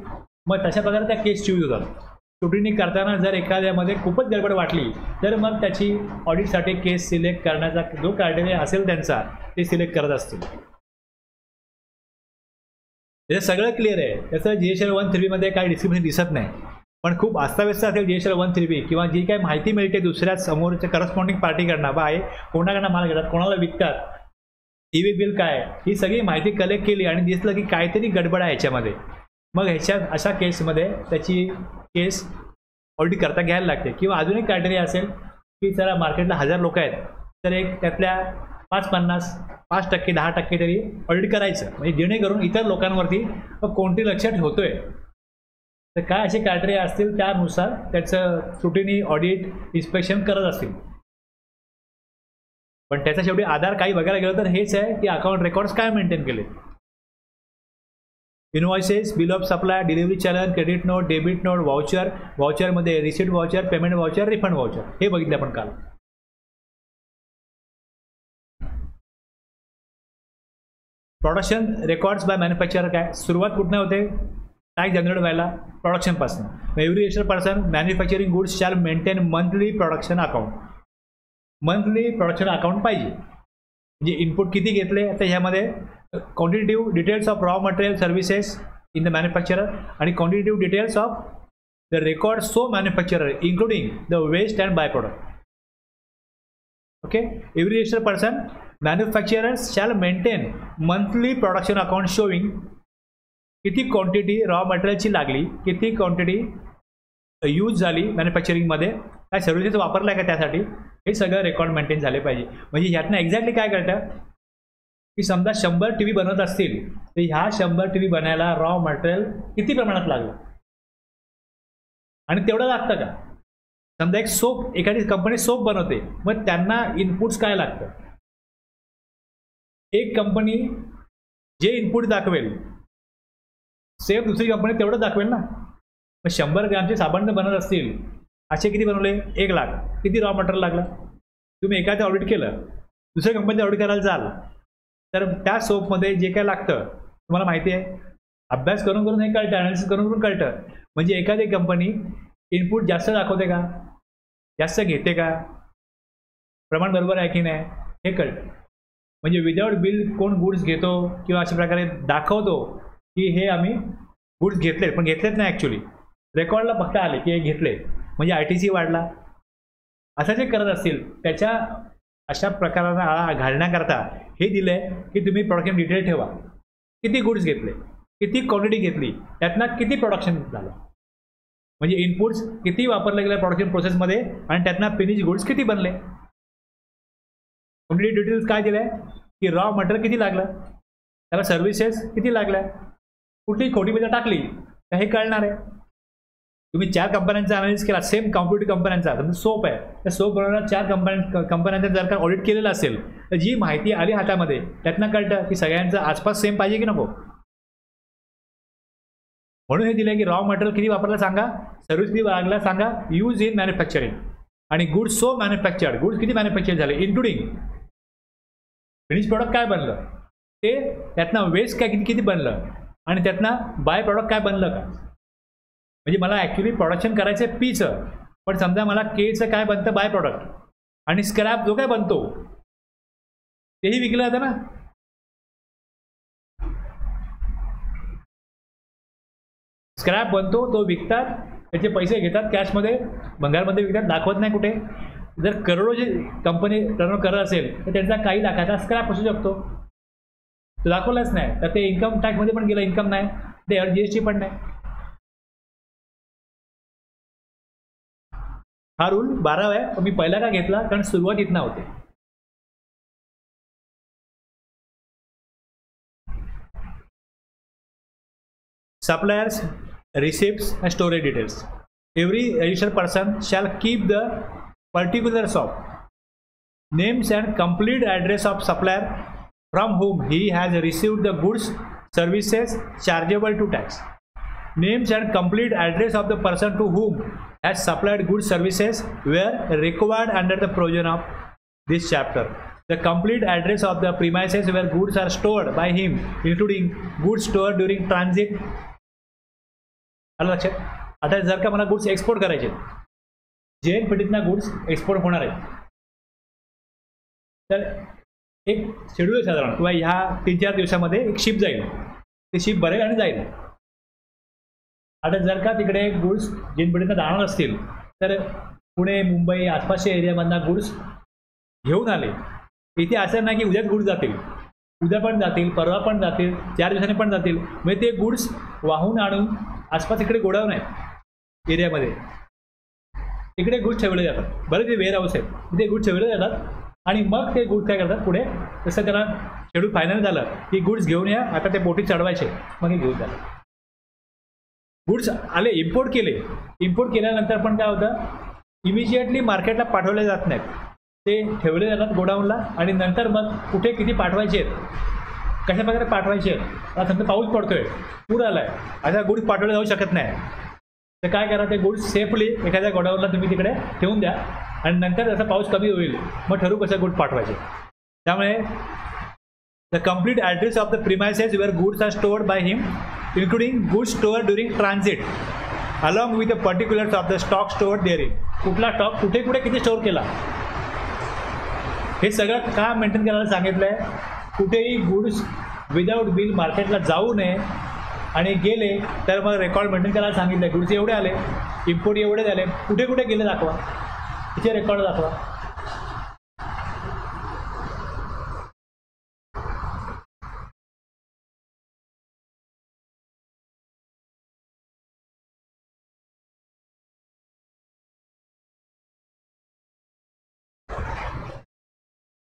मग तशा प्रकारे त्या केस चूज होतात. स्क्रुटिनी करताना जर एखाद्यामध्ये खूपच गडबड वाटली तर मग त्याची ऑडिटसाठी केस सिलेक्ट करण्याचा जो क्रायटेरिया असेल त्यांचा ते सिलेक्ट करत असतील. त्याचं सगळं क्लिअर आहे, त्याचं GSTR 1 3B मध्ये काही डिस्क्रिप्शन दिसत नाही. पण खूप अस्ताव्यस्त असेल GSTR 1 3B किंवा जी काही माहिती मिळते दुसऱ्या समोरच्या करस्पॉन्डिंग पार्टीकडनं, बा आहे कोणाकडनं माल घेतात, कोणाला विकतात, EV बिल काय, ही सगळी माहिती कलेक्ट केली आणि दिसलं की काहीतरी गडबड आहे ह्याच्यामध्ये, मग ह्याच्यात अशा केसमध्ये त्याची केस ऑडिट करता घ्यायला लागते. किंवा अजून एक क्रायटेरिया असेल की जरा मार्केटला 1000 लोक आहेत तर एक त्यातल्या 5% 10% तरी ऑडिट करायचं, म्हणजे जेणेकरून इतर लोकांवरती कोणती लक्ष ठेवतोय. तर काय असे क्रायटेरिया असतील त्यानुसार त्याचं स्क्रुटिनी ऑडिट इन्स्पेक्शन करत असतील. पण त्याचा शेवटी आधार काही बघायला गेलं तर हेच आहे की अकाउंट रेकॉर्ड्स काय मेंटेन केले, invoices, bill of supply, delivery challan, credit note, debit note, voucher, वाउचरमध्ये receipt voucher, payment voucher, refund voucher, हे बघितले आपण काल. प्रोडक्शन रेकॉर्ड्स बाय मॅन्युफॅक्चरर काय, सुरुवात कुठनं होते टॅक्स जनरेट व्हायला, प्रोडक्शनपासून. Every registered person manufacturing goods shall maintain monthly production account. Monthly production account पाहिजे, म्हणजे इनपुट किती घेतले, आता ह्यामध्ये quantitative details of raw material services in the manufacturer आणि quantitative details of the record so manufacturer including the waste and by product. Okay, every registered person manufacturers shall maintain monthly production account showing किती quantity raw मटेरियलची लागली, किती quantity use झाली मॅन्युफॅक्चरिंगमध्ये, काय services वापरला आहे का त्यासाठी, हे सगळं रेकॉर्ड मेंटेन झाले पाहिजे. म्हणजे ह्यातनं एक्झॅक्टली काय कळतं की समजा 100 TV बनवत असतील तर ह्या 100 TV बनायला रॉ मटेरियल किती प्रमाणात लागलं आणि तेवढं लागतं का. समजा एक सोप, एखादी कंपनी सोप बनवते, मग त्यांना इनपुट्स काय लागतं, एक कंपनी जे इनपुट दाखवेल सेम दुसरी कंपनी तेवढं दाखवेल ना. मग 100 ग्रॅमचे साबण बनत असतील, असे किती बनवले, 1 लाख, किती रॉ मटेरियल लागलं. तुम्ही एखादं ऑडिट केलं, दुसऱ्या कंपनीचं ऑडिट करायला जाल तर त्या सोपमध्ये जे काय लागतं तुम्हाला माहिती आहे, अभ्यास करून करून हे कळतं, अनालिसिस करून करून कळतं. म्हणजे एखादी कंपनी इनपुट जास्त दाखवते का, जास्त घेते का, प्रमाण बरोबर आहे की नाही, हे कळतं. म्हणजे विदाऊट बिल कोण गुड्स घेतो किंवा अशा प्रकारे दाखवतो की हे आम्ही गुड्स घेतलेत, पण घेतलेत नाही, ॲक्च्युली रेकॉर्डला फक्त आले की हे घेतले, म्हणजे ITC वाढला. असं जे करत असतील त्याच्या अशा प्रकारांना आळा घालण्याकरता हे दिलं आहे की तुम्ही प्रोडक्शन डिटेल ठेवा, किती गुड्स घेतले, किती क्वांटिटी घेतली, त्यातनं किती प्रोडक्शन झालं, म्हणजे इनपुट्स किती वापरले गेले प्रोडक्शन प्रोसेसमध्ये आणि त्यातनं फिनिश गुड्स किती बनले. क्वांटिटी डिटेल्स काय दिलं आहे की रॉ मटेरियल किती लागलं, त्याला सर्व्हिसेस किती लागल्या, कुठली खोटी बिलं टाकली तर हे कळणार आहे. तुम्ही 4 कंपन्यांचा अनालिसिस केला, सेम कॉम्प्युटर कंपन्यांचा, समजा सोप आहे, त्या सोप बनवणाऱ्या 4 कंपन्यांचा जर का ऑडिट केलेलं असेल तर जी माहिती आली हातामध्ये त्यातनं कळतं की सगळ्यांचं आसपास सेम पाहिजे की नको. म्हणून हे दिलं की रॉ मटेरियल किती वापरला सांगा, सर्व्हिस किती लागला सांगा, यूज इन मॅन्युफॅक्चरिंग. आणि गुड्स सो मॅन्युफॅक्चर्ड, गुड्स किती मॅन्युफॅक्चर झाले इन्क्लुडिंग फिनिश प्रॉडक्ट काय बनलं ते, त्यातनं वेस्ट काय किती बनलं आणि त्यातनं बाय प्रॉडक्ट काय बनलं का. म्हणजे मला ॲक्च्युली प्रोडक्शन करायचं आहे पीचं, पण समजा मला केचं काय बनतं बाय प्रॉडक्ट आणि स्क्रॅप जो काय बनतो तेही विकलं जातं ना. स्क्रॅप बनतो तो विकतात, त्याचे पैसे घेतात कॅशमध्ये, भंगारमध्ये विकतात, दाखवत नाही कुठे. जर करोडोची कंपनी टर्नओव्हर करत असेल तर त्यांचा काही लाखाचा स्क्रॅप असू शकतो, तो दाखवलाच नाही. तर ते इन्कम टॅक्समध्ये पण गेलं, इन्कम नाही, ते GST पण नाही. हा रूल 12 आहे, पण मी पहिला का घेतला कारण सुरुवात इथनं होते. Suppliers, receipts and storage details. Every registered person shall keep the particulars of names and complete address of supplier from whom he has received the goods, services chargeable to tax. Names and complete address of the person to whom has supplied goods, services were required under the provision of this chapter. The complete address of the premises where goods are stored by him, including goods stored during transit. आलं लक्षात. आता जर का मला goods export करायचे, JNPTतनं goods export होणार आहेत, तर एक शेड्यूल आहे साधारण, किंवा ह्या 3-4 दिवसामध्ये एक शिप जाईल, ते शिप भरेल आणि जाईल. आता जर का तिकडे गुड्स JNPTतनं जाणार असतील तर पुणे, मुंबई आसपासच्या एरियामधनं गुड्स घेऊन आले. इथे असं नाही की उद्याच गुड्स जातील, उद्या पण जातील, परवा पण जातील, 4 दिवसांनी पण जातील. म्हणजे ते गुड्स वाहून आणून आसपास इकडे गोडाऊन आहेत एरियामध्ये, इकडे गुड्स ठेवले जातात. बरेच जे वेअर हाऊस आहेत तिथे गुड्स ठेवले जातात आणि मग ते गुड्स काय करतात पुढे, तसं त्याला शेड्यूल फायनल झालं की गुड्स घेऊन या, आता ते बोटीत चढवायचे, मग हे घेऊन जातात. गुड्स आले, इम्पोर्ट केले, इम्पोर्ट केल्यानंतर पण काय होतं, इमिजिएटली मार्केटला पाठवले जात नाहीत, ते ठेवले जातात गोडाऊनला आणि नंतर मग कुठे किती पाठवायचे आहेत, कशा प्रकारे पाठवायचे आहेत. आता समजा पाऊस पडतोय, पूर आलाय, अशा गुड्स पाठवले जाऊ शकत नाही, तर काय करा, ते गुड्स सेफली एखाद्या गोडाऊनला तुम्ही तिकडे ठेवून द्या आणि नंतर जसा पाऊस कमी होईल मग ठरवू कसं गुड्स पाठवायचे. त्यामुळे the complete address of the premises where goods are stored by him, including goods stored during transit, along with the particulars of the stock stored therein. कुठला स्टॉक कुठे कुठे किती स्टोअर केला हे सगळं का मेंटेन करायला सांगितलं आहे. कुठेही गुड्स विदाऊट बिल मार्केटला जाऊ नये आणि गेले तर मग रेकॉर्ड मेंटेन करायला सांगितलं आहे. गुड्स एवढे आले, इम्पोर्ट एवढे झाले, कुठे कुठे गेले दाखवा, तिचे रेकॉर्ड दाखवा.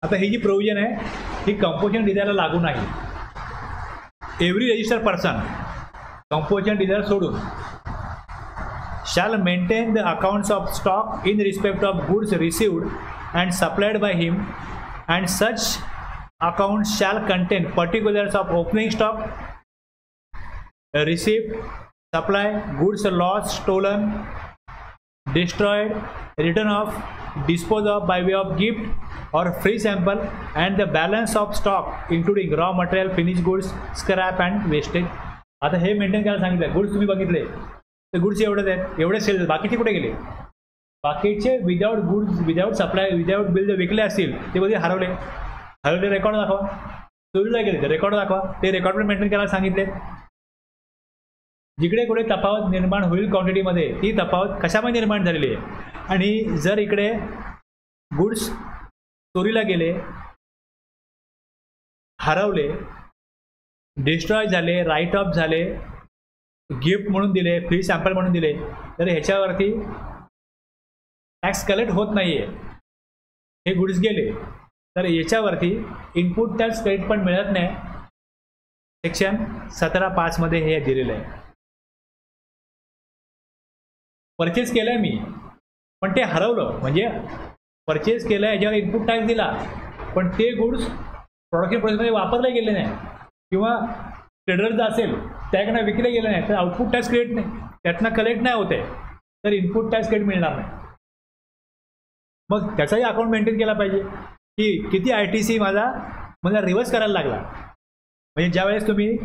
आता ही जी प्रोव्हिजन आहे ही कंपोजिशन डिझायरला लागू नाही. एव्हरी रजिस्टर पर्सन कंपोजिशन डिझायर सोडून shall maintain the accounts of stock in respect of goods received and supplied by him, and such accounts shall contain particulars of opening stock, receipt, supply, goods lost, stolen, destroyed, written off, disposed of by way of gift or free sample, and the balance of stock including raw material, finished goods, scrap and wastage. आता हे maintain करायला सांगितलं. Goods तुम्ही बघितले तर goods एवढेच आहेत, एवढे सेल, बाकीचे कुठे गेले? बाकीचे without goods, without supply, without bill जे विकले असतील ते बघे हरवले. हरवले रेकॉर्ड दाखवा. चोरीला गेले ते रेकॉर्ड दाखवा. ते रेकॉर्ड पण मेंटेन करायला सांगितले. जिकडे कुठे तफावत निर्माण होईल क्वांटिटीमध्ये, ती तफावत कशामुळे निर्माण झालेली आहे. आणि जर इकडे गुड्स चोरीला गेले, हरवले, डिस्ट्रॉय झाले, राईट ऑफ झाले, गिफ्ट म्हणून दिले, फ्री सॅम्पल म्हणून दिले, तर ह्याच्यावरती टॅक्स कलेक्ट होत नाही आहे. हे गुड्स गेले तर याच्यावरती इनपुट टॅक्स क्रेडिट पण मिळत नाही. सेक्शन 17(5) मध्ये हे दिलेलं आहे. परचेस केलं आहे मी पण ते हरवलं, म्हणजे परचेस केलं आहे याच्यावर इनपुट टॅक्स दिला पण ते गुड्स प्रोडक्शन प्रोसेसमध्ये वापरले गेले नाही किंवा ट्रेडर असेल त्याकडनं विकले गेले नाही, तर आउटपुट टॅक्स क्रेडिट नाही, त्यातनं कलेक्ट नाही होते, तर इनपुट टॅक्स क्रेडिट मिळणार नाही. मग त्याचाही अकाउंट मेंटेन केला पाहिजे की किती ITC मला रिव्हर्स करायला लागला. म्हणजे ज्यावेळेस तुम्ही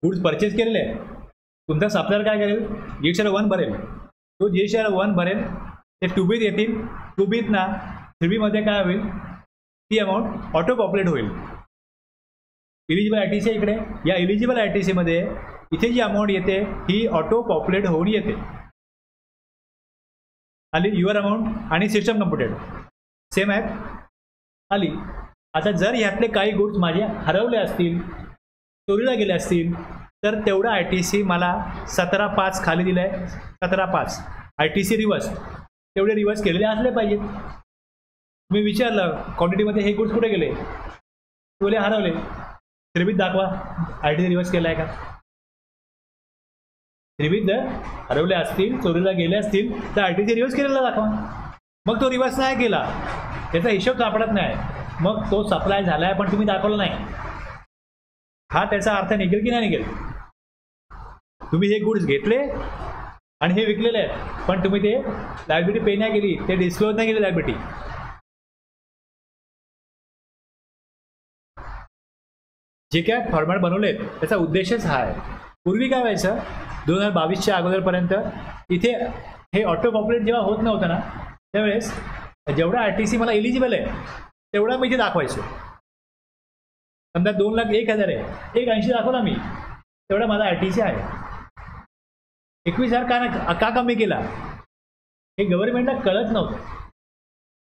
गुड्स परचेस केलेले आहे, तुमचा सप्लायर काय करेल, GSTR 1 भरेल. तो GSTR 1 भरेल, ते 2Bत येतील. 2Bत ना 3Bमध्ये काय होईल, ती अमाऊंट ऑटो पॉप्युलेट होईल. इलिजिबल ITC इकडे, या इलिजिबल ITC मध्ये इथे जी अमाऊंट येते ही ऑटो पॉप्युलेट होऊन येते. आली युअर अमाऊंट आणि सिस्टम कम्प्युटेड सेम आहेत आली. आता जर ह्यातले काही गुड्स माझे हरवले असतील, चोरीला गेले असतील, तर तेवढा ITC मला 17.5 खाली दिलं आहे. 17.5 ITC रिव्हर्स, तेवढे रिव्हर्स केलेले असले पाहिजेत. मी विचारलं क्वांटिटीमध्ये हे गुड्स कुठे गेले, तुले हरवले, 3Bत दाखवा ITC रिव्हर्स केला आहे का. 3Bत जर हरवले असतील, चोरीला गेले असतील, तर ITC रिव्हर्स केलेला दाखवा. मग तो रिव्हर्स नाही केला, त्याचा हिशोब सापडत नाही, मग तो सप्लाय झाला आहे पण तुम्ही दाखवला नाही, हा त्याचा अर्थ निघेल की नाही निघेल. तुम्ही हे गुड्स घेतले आणि हे विकलेले आहेत, पण तुम्ही ते लायबिलिटी पे नाही केली, ते डिस्क्लोज नाही केली लायबिलिटी. जे काय फॉर्मॅट बनवलेत त्याचा उद्देशच हा आहे. पूर्वी काय व्हायचं, 2022च्या अगोदरपर्यंत इथे हे ऑटो पॉप्युलेट जेव्हा होत नव्हतं ना, त्यावेळेस जेवढा ITC मला इलिजिबल आहे तेवढा मी इथे दाखवायचो. समजा 2,01,000 आहे, 1,80 दाखवला मी, तेवढा माझा ITC आहे. 21,000 का कमी केला हे गव्हर्नमेंटला कळत नव्हतं.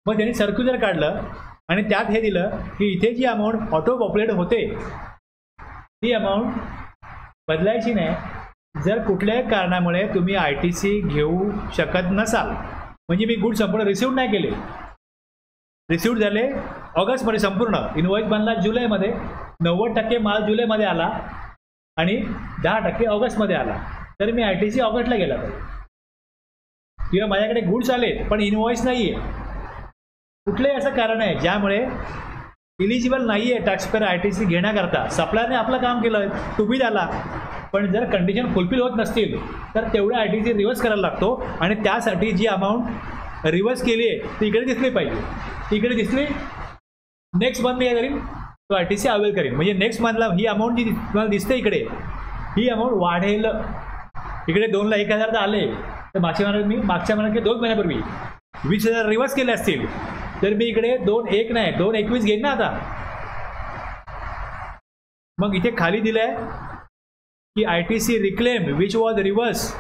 मग त्यांनी सर्क्युलर काढलं आणि त्यात हे दिलं की इथे जी अमाऊंट ऑटो पॉप्युलेट होते ती अमाऊंट बदलायची नाही. जर कुठल्याही कारणामुळे तुम्ही ITC घेऊ शकत नसाल, म्हणजे मी गुड संपूर्ण रिसिव्ह नाही केले, रिसिव्ह झाले ऑगस्टमध्ये, संपूर्ण इनवॉइस बनला जुलैमध्ये, 90% माल जुलैमध्ये आला आणि 10% ऑगस्टमध्ये आला, तर मी ITC ऑगस्टला गेला पाहिजे. किंवा माझ्याकडे गुड्स आले पण इनवॉइस नाही आहे, कुठलंही असं कारण आहे ज्यामुळे इलिजिबल नाही आहे टॅक्सपेअर ITC घेण्याकरता, सप्लायरने आपलं काम केलं, 2B आला, पण जर कंडिशन फुलफिल होत नसतील तर तेवढं ITC रिव्हर्स करायला लागतो. आणि त्यासाठी जी अमाऊंट रिव्हर्स केली आहे ती इकडे दिसली पाहिजे. इकडे दिसली, नेक्स्ट मंथ मी काय करीन, तो ITC अवेल करीन. म्हणजे नेक्स्ट मंथला ही अमाऊंट जी तुम्हाला दिसते इकडे, ही अमाऊंट वाढेल. इकडे 2,01,000 आले, तर मागच्या महिन्यात 2 महिन्यापूर्वी 20,000 रिव्हर्स केले असतील, तर मी इकडे 2,01 नाही 2,21 घेईन ना आता. मग इथे खाली दिलं आहे की ITC reclaim which was reverse,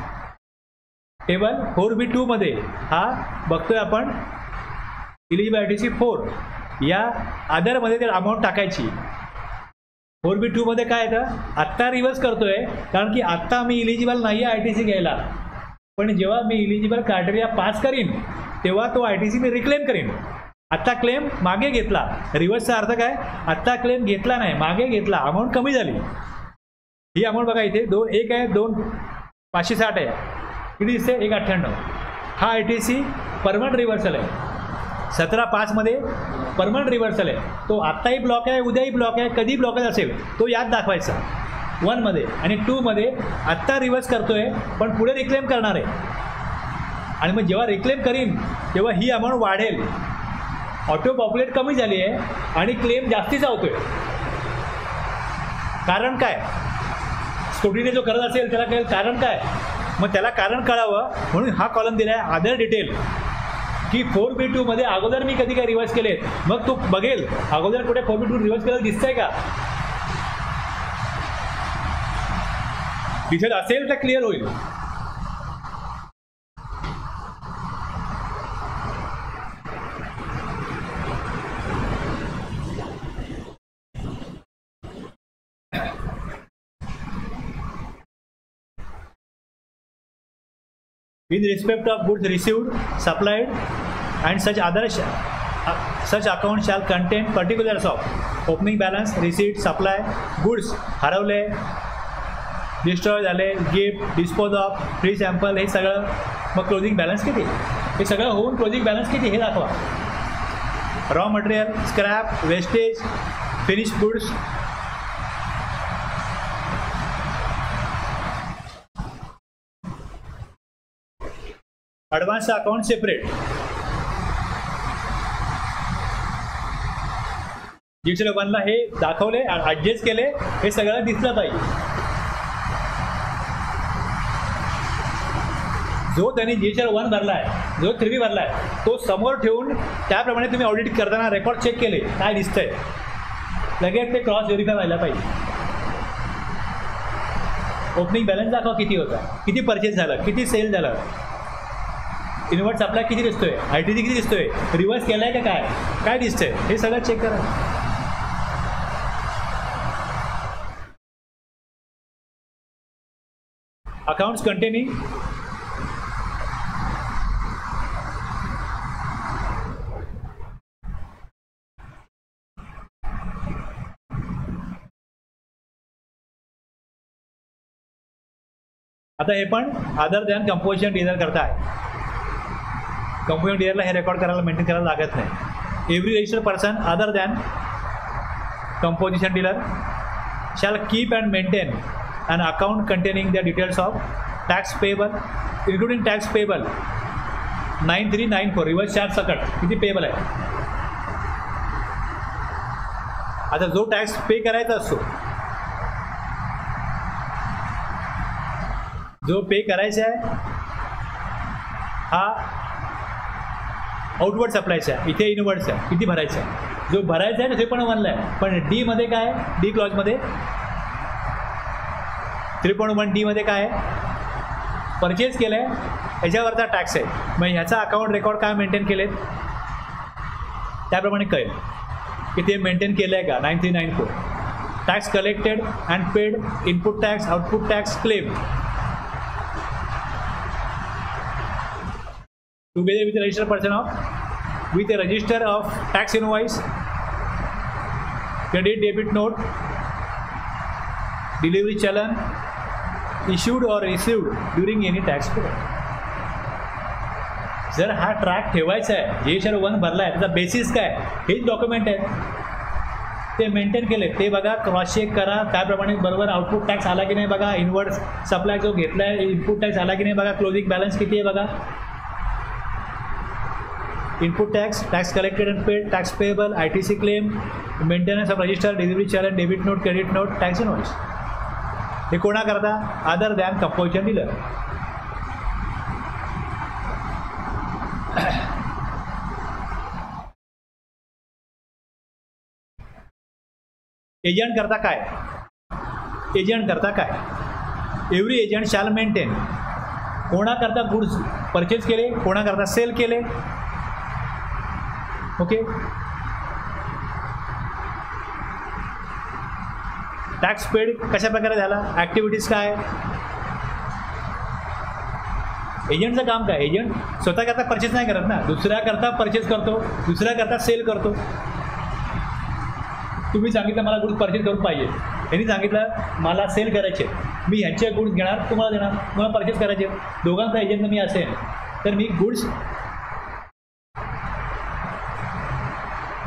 table 4B2 मध्ये हा बघतोय आपण, इलिजिबल ITC 4, या अदरमध्ये ते अमाऊंट टाकायची. 4B2 मध्ये काय येतं, आत्ता रिव्हर्स करतोय कारण की आत्ता मी इलिजिबल नाही आहे ITC घ्यायला, पण जेव्हा मी इलिजिबल क्रायटेरिया पास करीन तेव्हा तो ITC मी रिक्लेम करीन. आत्ता क्लेम मागे घेतला, रिव्हर्सचा अर्थ काय, आत्ता क्लेम घेतला नाही, मागे घेतला, अमाऊंट कमी झाली. ही अमाऊंट बघा इथे 2,1 आहे, 2,560 आहे, किती दिसते 1,98. हा ITC परमनंट रिव्हर्सल आहे. 17.5 मध्ये परमनंट रिव्हर्सल आहे. तो आत्ताही ब्लॉक आहे, उद्याही ब्लॉक आहे, कधी ब्लॉकच असेल तो यात दाखवायचा 1 मध्ये. आणि 2 मध्ये आत्ता रिव्हर्स करतोय पण पुढे रिक्लेम करणार आहे, आणि मग जेव्हा रिक्लेम करीन तेव्हा ही अमाऊंट वाढेल. ऑटो पॉप्युलेट कमी झाली आहे आणि क्लेम जास्तीचा होतोय. कारण काय, स्क्रुटिनी जो करत असेल त्याला कळेल कारण काय, मग त्याला कारण कळावं म्हणून हा कॉलम दिला आहे अदर डिटेल, की 4B2 मध्ये अगोदर मी कधी काय रिव्हर्स केलेत, मग तो बघेल अगोदर कुठे 4B2 रिव्हर्स केलं दिसतंय का, दिसत असेल तर क्लिअर होईल. with respect of goods received, supplied, and such such account shall contain particulars of opening balance, receipt, supply, goods हरवले, डिस्ट्रॉय झाले, gift, dispose of, free sample, हे सगळं. मग क्लोजिंग बॅलन्स किती, हे सगळं होऊन क्लोजिंग बॅलन्स किती हे दाखवा. Raw material, scrap, wastage, finish goods, advance account separate. GST 1ला हे दाखवले, ॲडजस्ट केले, हे सगळं दिसलं पाहिजे. जो त्यांनी जीएसटी 1 भरला आहे, जो 3B भरला आहे, तो समोर ठेवून त्याप्रमाणे तुम्ही ऑडिट करताना रेकॉर्ड चेक केले, काय दिसतंय, लगेच ते क्रॉस व्हेरिफाय व्हायला पाहिजे. ओपनिंग बॅलन्स दाखवा किती होता, किती परचेस झालं, किती सेल झालं, इनवर्ट सप्लाय किती दिसतोय, ITC किती दिसतोय, रिव्हर्स केलाय का काय दिसतंय, हे सगळं चेक करा. अकाउंट्स कंटेनिंग आता हे पण अदर दॅन कंपोजिशन डीलर करता आहे. कंपोजिशन डीलरला हे रेकॉर्ड करायला मेंटेन करायला लागत नाही. Every registered person other than composition dealer shall keep and maintain an account containing the details of tax payable including tax payable 9394 reverse charge सकट किती payable आहे. आता जो टॅक्स पे करायचा असतो, जो पे करायचा आहे हा आउटवर्ड सप्लायचा आहे, इथे इनवर्डचा आहे, किती भरायचा आहे. जो भरायचा आहे ते पण 1ला आहे, पण डी मध्ये काय, डी क्लॉजमध्ये 3.1D मध्ये काय आहे, परचेस केलं आहे याच्यावरचा टॅक्स आहे. मग ह्याचा अकाउंट रेकॉर्ड काय मेंटेन केलेत त्याप्रमाणे कळेल की ते मेंटेन केलं आहे का. 9394 tax collected and paid, input tax, output tax, claim together with register person of with a register of tax invoice, credit debit note, delivery चलन, issued or received during any tax period. जर हा track ठेवायचा आहे, GST 1 भरला आहे, त्याचा basis काय, हेच डॉक्युमेंट आहे, ते मेंटेन केले, ते बघा, क्रॉस चेक करा, त्याप्रमाणे बरोबर आउटपुट टॅक्स आला की नाही बघा, इनवर्ड सप्लाय जो घेतला आहे इनपुट टॅक्स आला की नाही बघा, क्लोजिंग बॅलन्स किती आहे बघा, input tax, tax collected and paid, tax payable, ITC claim, maintenance of register, delivery challan, debit note, credit note, tax invoice. हे कोणा करता, other than composition dealer. Agent करता काय, एजंट करता काय, एव्हरी एजंट शॅल मेंटेन, कोणा करता गुड्स परचेस केले, कोणा करता सेल केले, ओके. टॅक्स पेड कशा प्रकारे झाला, ॲक्टिव्हिटीज काय, एजंटचं काम काय, एजंट स्वतः करता परचेस नाही करत ना, दुसऱ्याकरता परचेस करतो, दुसऱ्याकरता सेल करतो. तुम्ही सांगितलं मला गुड्स परचेस करून पाहिजे, यांनी सांगितलं मला सेल करायचे, मी ह्यांचे गुड्स घेणार, तुम्हाला देणार, तुम्हाला परचेस करायचे, दोघांचा एजंट मी असेल तर मी goods.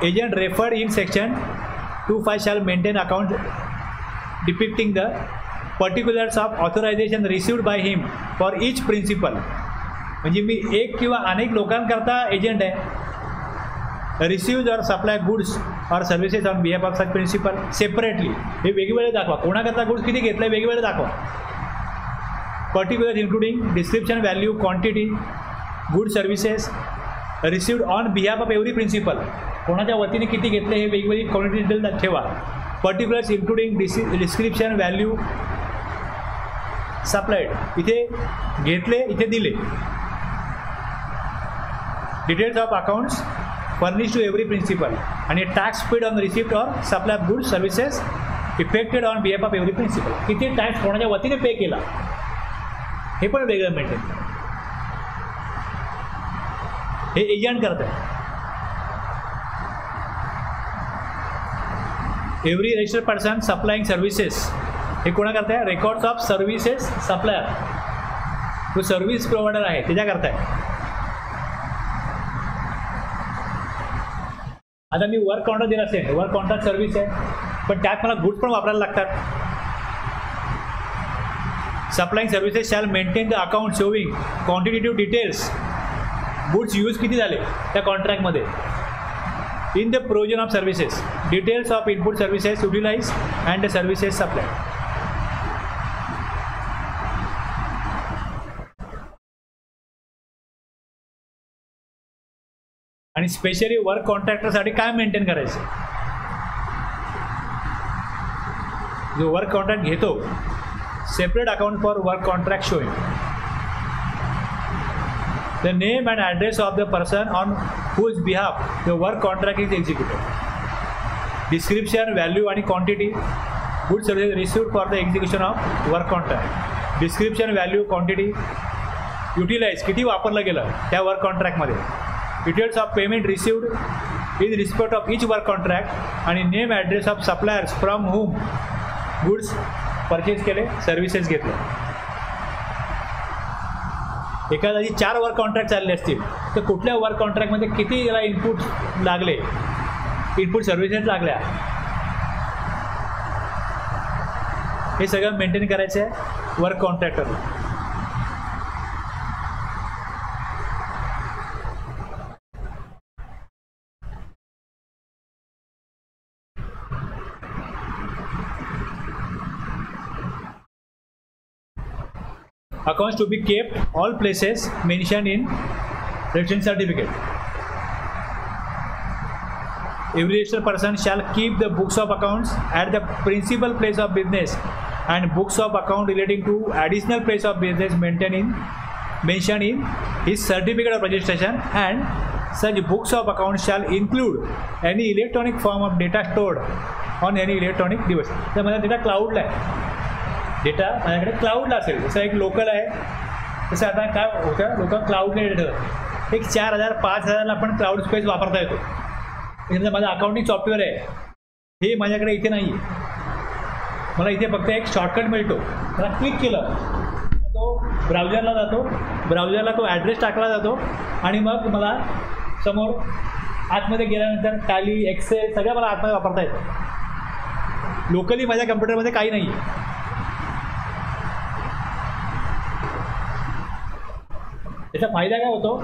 Agent referred in section 25 shall maintain account depicting the particulars of authorization received by him for each principal. म्हणजे मी एक किंवा अनेक लोकांकरता एजंट आहे, रिसिव्ह और सप्लाय गुड्स और services on behalf of such principal separately. हे वेगवेगळे दाखवा, कोणाकरता गुड्स किती घेतलं वेगवेगळे दाखवा. Particular including description, value, quantity, good services received on behalf of every principal, कोणाच्या वतीने किती घेतले हे वेगवेगळी क्वांटिटी डिटेल ठेवा. Particulars including description, value, supplied, इथे घेतले, इथे दिले. Details of accounts furnish to every principal आणि tax paid on receipt or supply of goods services effected on behalf of every principal, किती टॅक्स कोणाच्या वतीने पे केला हे पण वेगळं मेंटेन. हे एजंट करत आहे. Every registered person supplying services, हे कोणा करताय, रेकॉर्ड्स ऑफ सर्व्हिसेस सप्लायर, तो सर्व्हिस प्रोव्हायडर आहे त्याच्या करताय. आता मी वर्क कॉन्ट्रॅक्ट दिला असेल, वर्क कॉन्ट्रॅक्ट सर्व्हिस आहे, पण त्यात मला गुड्स पण वापरायला लागतात. Supplying services shall maintain the account showing quantitative details, goods use किती झाले त्या कॉन्ट्रॅक्टमध्ये. In the provision of services, details of input services utilize and the services supply. आणि स्पेशली वर्क कॉन्ट्रॅक्टरसाठी काय मेंटेन करायचं. जो वर्क कॉन्ट्रॅक्ट घेतो, separate account for work contract showing the name and address of the person on whose behalf the work contract is executed. Description, value आणि quantity good service received for the execution of work contract. Description, value, quantity, utilize किती वापरलं गेलं त्या work कॉन्ट्रॅक्टमध्ये. Details of payment received in respect of each work contract आणि name address of suppliers from whom goods purchase केले, services घेतले. एखाद्याची 4 work contract चालले असतील तर कुठल्या वर्क कॉन्ट्रॅक्टमध्ये किती याला इनपुट लागले, इनपुट सर्व्हिसेस लागल्या, हे सगळं मेंटेन करायचं आहे work कॉन्ट्रॅक्टरला. Accounts to be kept all places mentioned in registered certificate. Every registered person shall keep the books of accounts at the principal place of business and books of account relating to additional place of business mentioned in his certificate of registration, and such books of account shall include any electronic form of data stored on any electronic device. तर माझा data क्लाउडला आहे, data माझ्याकडे क्लाउडला असेल. जसं एक local आहे तसं आता काय होतं, लोक क्लाउडने डेटा एक 4000 5000ला आपण क्लाउड स्पेस वापरता येतो. म्हणजे माझं अकाउंटिंग सॉफ्टवेअर आहे, हे माझ्याकडे इथे नाही आहे. मला इथे फक्त एक शॉर्टकट मिळतो, मला क्लिक केलं तो ब्राउझरला जातो, ब्राउझरला तो ॲड्रेस टाकला जातो आणि मग मला समोर आतमध्ये गेल्यानंतर टॅली, एक्सेल सगळं मला आतमध्ये वापरता येतं. लोकली माझ्या कम्प्युटरमध्ये काही नाही आहे. त्याचा फायदा काय होतो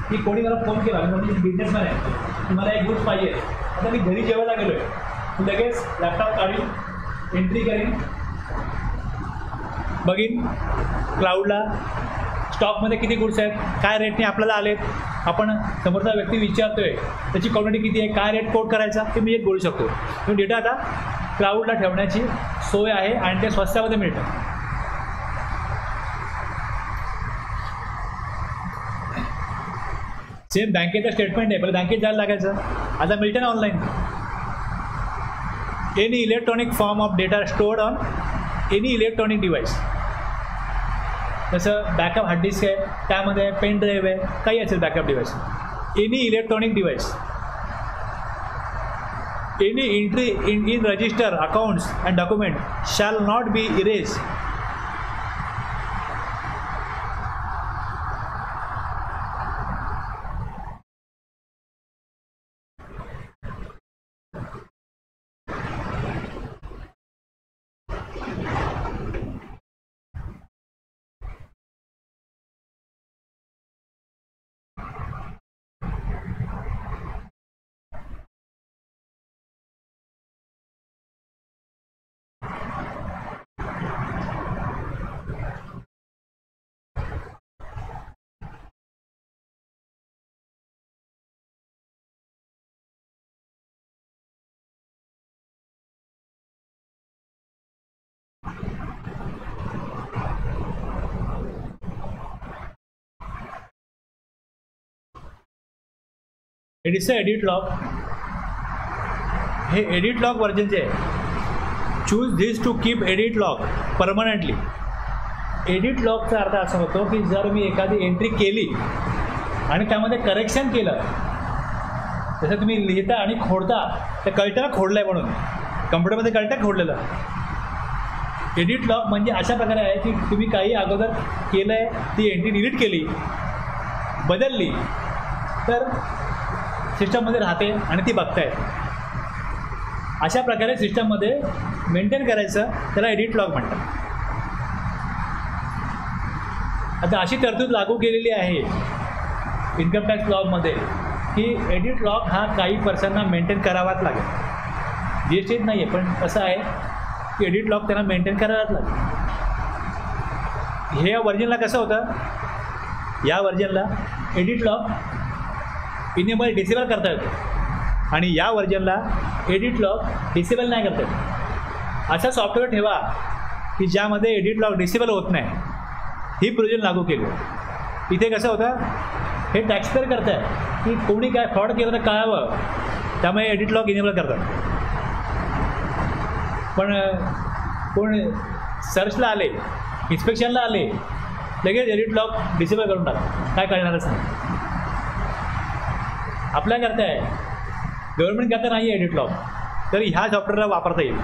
की कोणी मला फोन केला, म्हणजे बिझनेसमॅन आहे, मला एक गुड्स पाहिजे, आता मी घरी जेवायला गेलो आहे, लगेच लॅपटॉप काढीन, एंट्री करीन, बघीन क्लाउडला स्टॉकमध्ये किती गुड्स आहेत, काय रेटने आपल्याला आलेत, आपण समोरचा व्यक्ती विचारतोय त्याची क्वांटिटी किती आहे, काय रेट कोट करायचा ते मी एक बोलू शकतो. तो डेटा आता क्लाउडला ठेवण्याची सोय आहे आणि ते स्वस्तामध्ये मिळतं. सेम बँकेचं स्टेटमेंट आहे, पहिलं बँकेत जायला लागायचं, आता मिळतं ना online. Any electronic form of data stored on any electronic device. जसं बॅकअप हार्ड डिस्क आहे, त्यामध्ये पेन ड्राईव्ह आहे, काही असेल backup device. Any electronic device, any entry in register accounts and document shall not be erase. It is a edit log. हे edit log version जे आहे, choose this to keep edit log permanently. Edit लॉगचा अर्थ असा होतो की जर मी एखादी एंट्री केली आणि त्यामध्ये करेक्शन केलं, जसं तुम्ही लिहिता आणि खोडता, तर कळतं ना खोडलं आहे म्हणून, कम्प्युटरमध्ये कळतं खोडलेलं. एडिट लॉग म्हणजे अशा प्रकारे आहे की तुम्ही काही अगोदर केलं आहे, ती एंट्री डिलीट केली, बदलली, तर सिस्टममध्ये राहते आणि ती बघतायत. अशा प्रकारे सिस्टममध्ये मेंटेन करायचं, त्याला एडिट लॉग म्हणतात. आता अशी तरतूद लागू केलेली आहे इन्कम टॅक्स लॉमध्ये की एडिट लॉग हा काही पर्सनना मेंटेन करावाच लागेल. GSTत नाही आहे, पण कसं आहे की एडिट लॉग त्यांना मेंटेन करावाच लागेल. हे या व्हर्जनला कसं होतं, या व्हर्जनला एडिट लॉग इनेबल डिसेबल करता येतो आणि या व्हर्जनला एडिट लॉग डिसेबल नाही करता येत. असा सॉफ्टवेअर ठेवा की ज्यामध्ये एडिट लॉग डिसेबल होत नाही. ही प्रोविजन लागू केली. इथे कसं होतं, हे टॅक्सपेअर करत आहे की कोणी काय फ्रॉड केलं तर कळावं, त्यामुळे एडिट लॉग इनेबल करतात. पण कोण सर्चला आले, इन्स्पेक्शनला आले, लगेच एडिट लॉग डिसेबल करून टाकतात, काय कळणारच नाही. आपल्या करता आहे, गव्हर्नमेंट करता नाही आहे एडिट लॉग, तर ह्या सॉफ्टवेअरला वापरता येईल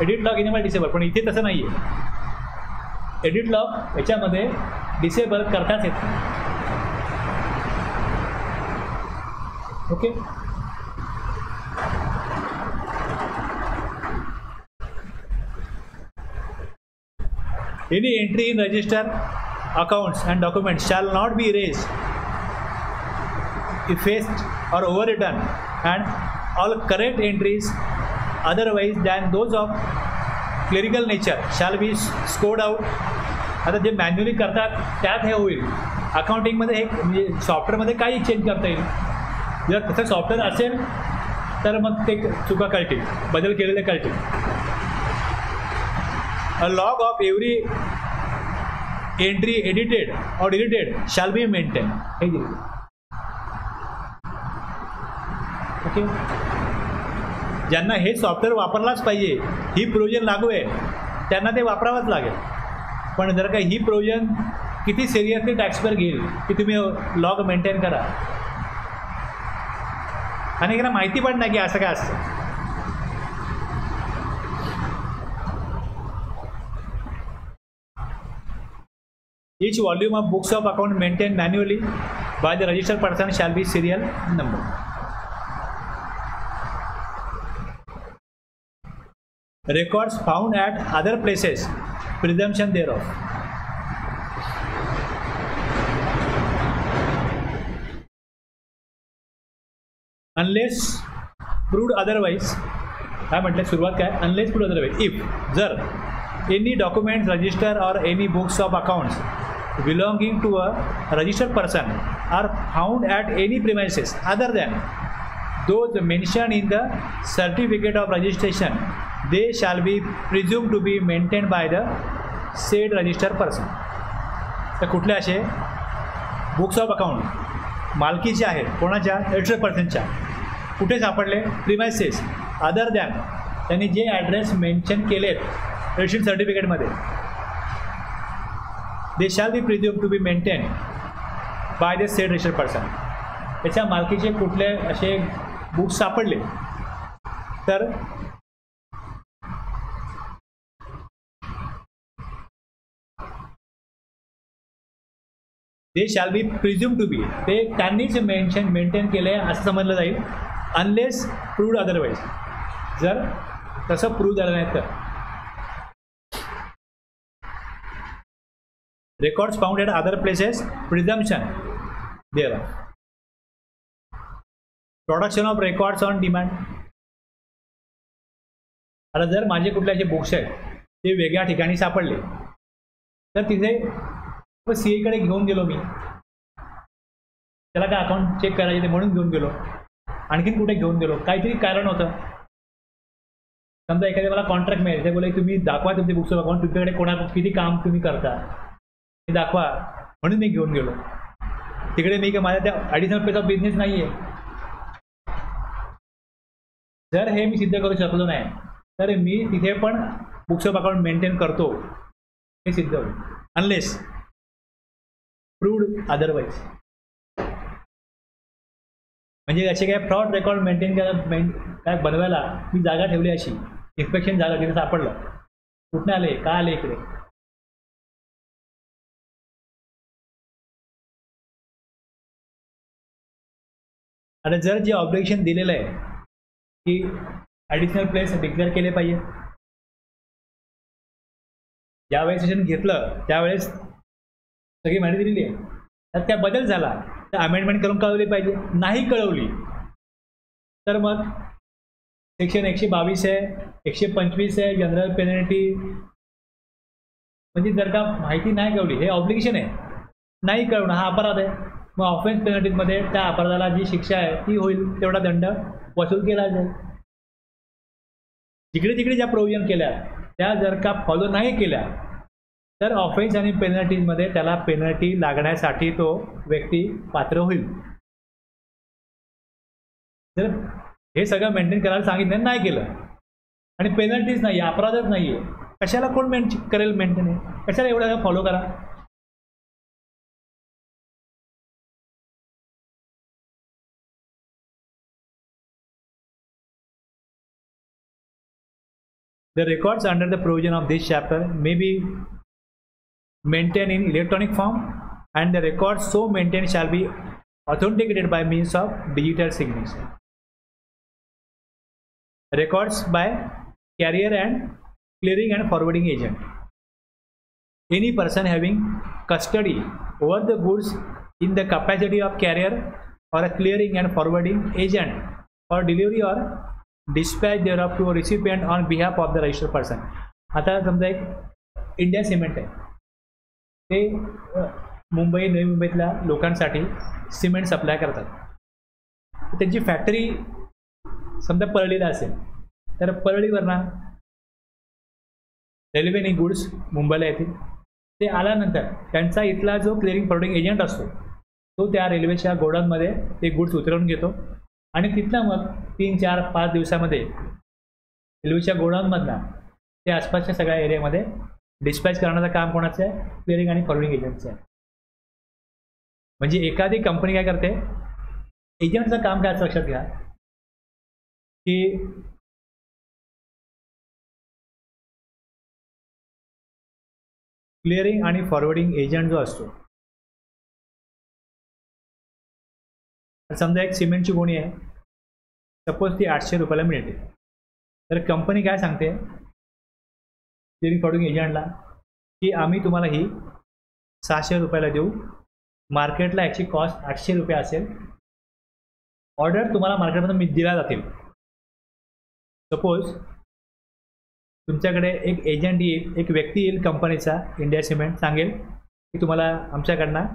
एडिट लॉग इनेबल डिसेबल. पण इथे तसं नाही आहे. एडिट लॉग याच्यामध्ये डिसेबल करताच येत नाही. Okay. Any entry in register, accounts and documents shall not be erased, effaced or overwritten, and all correct entries otherwise than those of clerical nature shall be scored out. आता जे manually करतात त्यात हे होईल. अकाउंटिंगमध्ये हे म्हणजे सॉफ्टवेअरमध्ये काही चेंज करता येईल. जर तसं सॉफ्टवेअर असेल तर मग ते चुका कळतील, बदल केलेले कळतील. A log of every entry edited or deleted shall be maintained. Okay. ज्यांना हे सॉफ्टवेअर वापरलाच पाहिजे, ही प्रोविजन लागू आहे, त्यांना ते वापरावंच लागेल. पण जर का ही प्रोविजन किती सिरियसली टॅक्सपेअर घेईल की तुम्ही लॉग मेंटेन करा, आणि त्यांना माहिती पण नाही की असं काय असतं. Each volume of books of account maintained manually by the registered person shall be serial number. Records found at other places, presumption thereof. Unless proved otherwise, काय म्हटलं सुरुवात काय, unless proved otherwise, if जर any documents, register or any books of accounts belonging to a registered person are found at any premises other than those mentioned in the certificate of registration, they shall be presumed to be maintained by the said registered person. तर कुठले असे books of account मालकीचे आहेत, कोणाच्या, registered पर्सनच्या, कुठे सापडले, premises other than, त्यांनी जे ॲड्रेस मेन्शन केलेत रजिस्ट्रेशन सर्टिफिकेटमध्ये, they shall be presume to be maintain by the said registered person. त्याच्या मालकीचे कुठले असे बुक्स सापडले तर दे शॅल बी प्रिझ्युम टू बी, ते त्यांनीच मेंटेन केले असं समजलं जाईल. अनलेस प्रूव्ड अदरवाईज, जर तसं प्रूव्ह झालं नाही तर. Records found at other places, presumption thereof. Production of records on demand. आता जर माझे कुठले असे बुक्स आहेत ते वेगळ्या ठिकाणी सापडले तर तिथे CA कडे घेऊन गेलो मी, त्याला काय अकाउंट चेक करायचे ते म्हणून घेऊन गेलो, आणखीन कुठे घेऊन गेलो, काहीतरी कारण होतं. समजा एखाद्या मला कॉन्ट्रॅक्ट मिळेल, ते बोले तुम्ही दाखवा तुमचे बुक्स ऑफ अकाउंट, तुमच्याकडे कोणा किती काम तुम्ही करता हे दाखवा, म्हणून मी घेऊन गेलो. तिकडे मी का माझ्या त्या ॲडिशनल पेज ऑफ बिझनेस नाही आहे. जर हे मी सिद्ध करू शकलो नाही तर मी तिथे पण बुक्स ऑफ अकाउंट मेंटेन करतो हे सिद्ध होईल. Unless proved otherwise. म्हणजे असे काय फ्रॉड रेकॉर्ड मेंटेन काय बनवायला मी जागा ठेवली, अशी इन्स्पेक्शन जागा तिथे सापडलं, कुठनं आले, का आले इकडे, आता जर जे ऑब्लिगेशन दिलेलं आहे की ॲडिशनल प्लेस डिक्लेअर केले पाहिजे, ज्यावेळेस सेशन घेतलं त्यावेळेस सगळी माहिती दिलेली आहे, त्यात काय बदल झाला तर अमेंडमेंट करून कळवली पाहिजे. नाही कळवली तर मग सेक्शन 122 आहे, 125 आहे, जनरल पेनल्टी. म्हणजे जर का माहिती नाही कळवली, हे ऑब्लिगेशन आहे, नाही कळवणं हा अपराध आहे. मग ऑफेन्स पेनल्टीमध्ये त्या अपराधाला जी शिक्षा आहे ती होईल, तेवढा दंड वसूल केला जाईल. जिकडे तिकडे ज्या प्रोव्हिजन केल्या त्या जर का फॉलो नाही केल्या तर ऑफेन्स आणि पेनल्टीजमध्ये त्याला पेनल्टी लागण्यासाठी तो व्यक्ती पात्र होईल. जर हे सगळं मेंटेन करायला सांगितलं नाही केलं आणि पेनल्टीज नाही, अपराधच नाही आहे, कशाला कोण करेल मेंटेन? कशाला एवढं फॉलो करा? The records under the provision of this chapter may be maintained in electronic form, and the records so maintained shall be authenticated by means of digital signature. Records by carrier and clearing and forwarding agent. Any person having custody over the goods in the capacity of carrier or a clearing and forwarding agent for delivery or dispatch thereof to a recipient on behalf of the registered person. आता समजा एक India cement आहे, ते मुंबई नवी मुंबईतल्या लोकांसाठी cement supply करतात. त्यांची फॅक्टरी समजा परळीला असेल तर परळीवरनं रेल्वेने गुड्स मुंबईला येतील. ते आल्यानंतर त्यांचा इथला जो क्लिअरिंग फॉरवर्डिंग एजंट असतो तो त्या रेल्वेच्या गोडाऊनमध्ये ते गुड्स उतरवून घेतो आणि तिथला मग 3, 4, 5 दिवसामध्ये रेल्वेच्या गोडाऊनमधला ते आसपासच्या सगळ्या एरियामध्ये डिस्पॅच करण्याचं काम कोणाचं आहे? क्लिअरिंग आणि फॉरवर्डिंग एजंटचं आहे. म्हणजे एखादी कंपनी काय करते, एजंटचं काम काय लक्षात घ्या की क्लिअरिंग आणि फॉरवर्डिंग एजंट जो असतो, समजा एक सिमेंटची गोणी आहे, सपोज ती 800 रुपयाला मिळते, तर कंपनी काय सांगते क्लिअरिंग फॉरवर्डिंग एजंटला की आम्ही तुम्हाला ही 600 रुपयाला देऊ, मार्केटला याची कॉस्ट 800 रुपये असेल, ऑर्डर तुम्हाला मार्केटमध्ये दिल्या जातील. सपोज तुमच्याकडे एक एजंट येईल, एक व्यक्ती येईल कंपनीचा, इंडिया सिमेंट, सांगेल की तुम्हाला आमच्याकडनं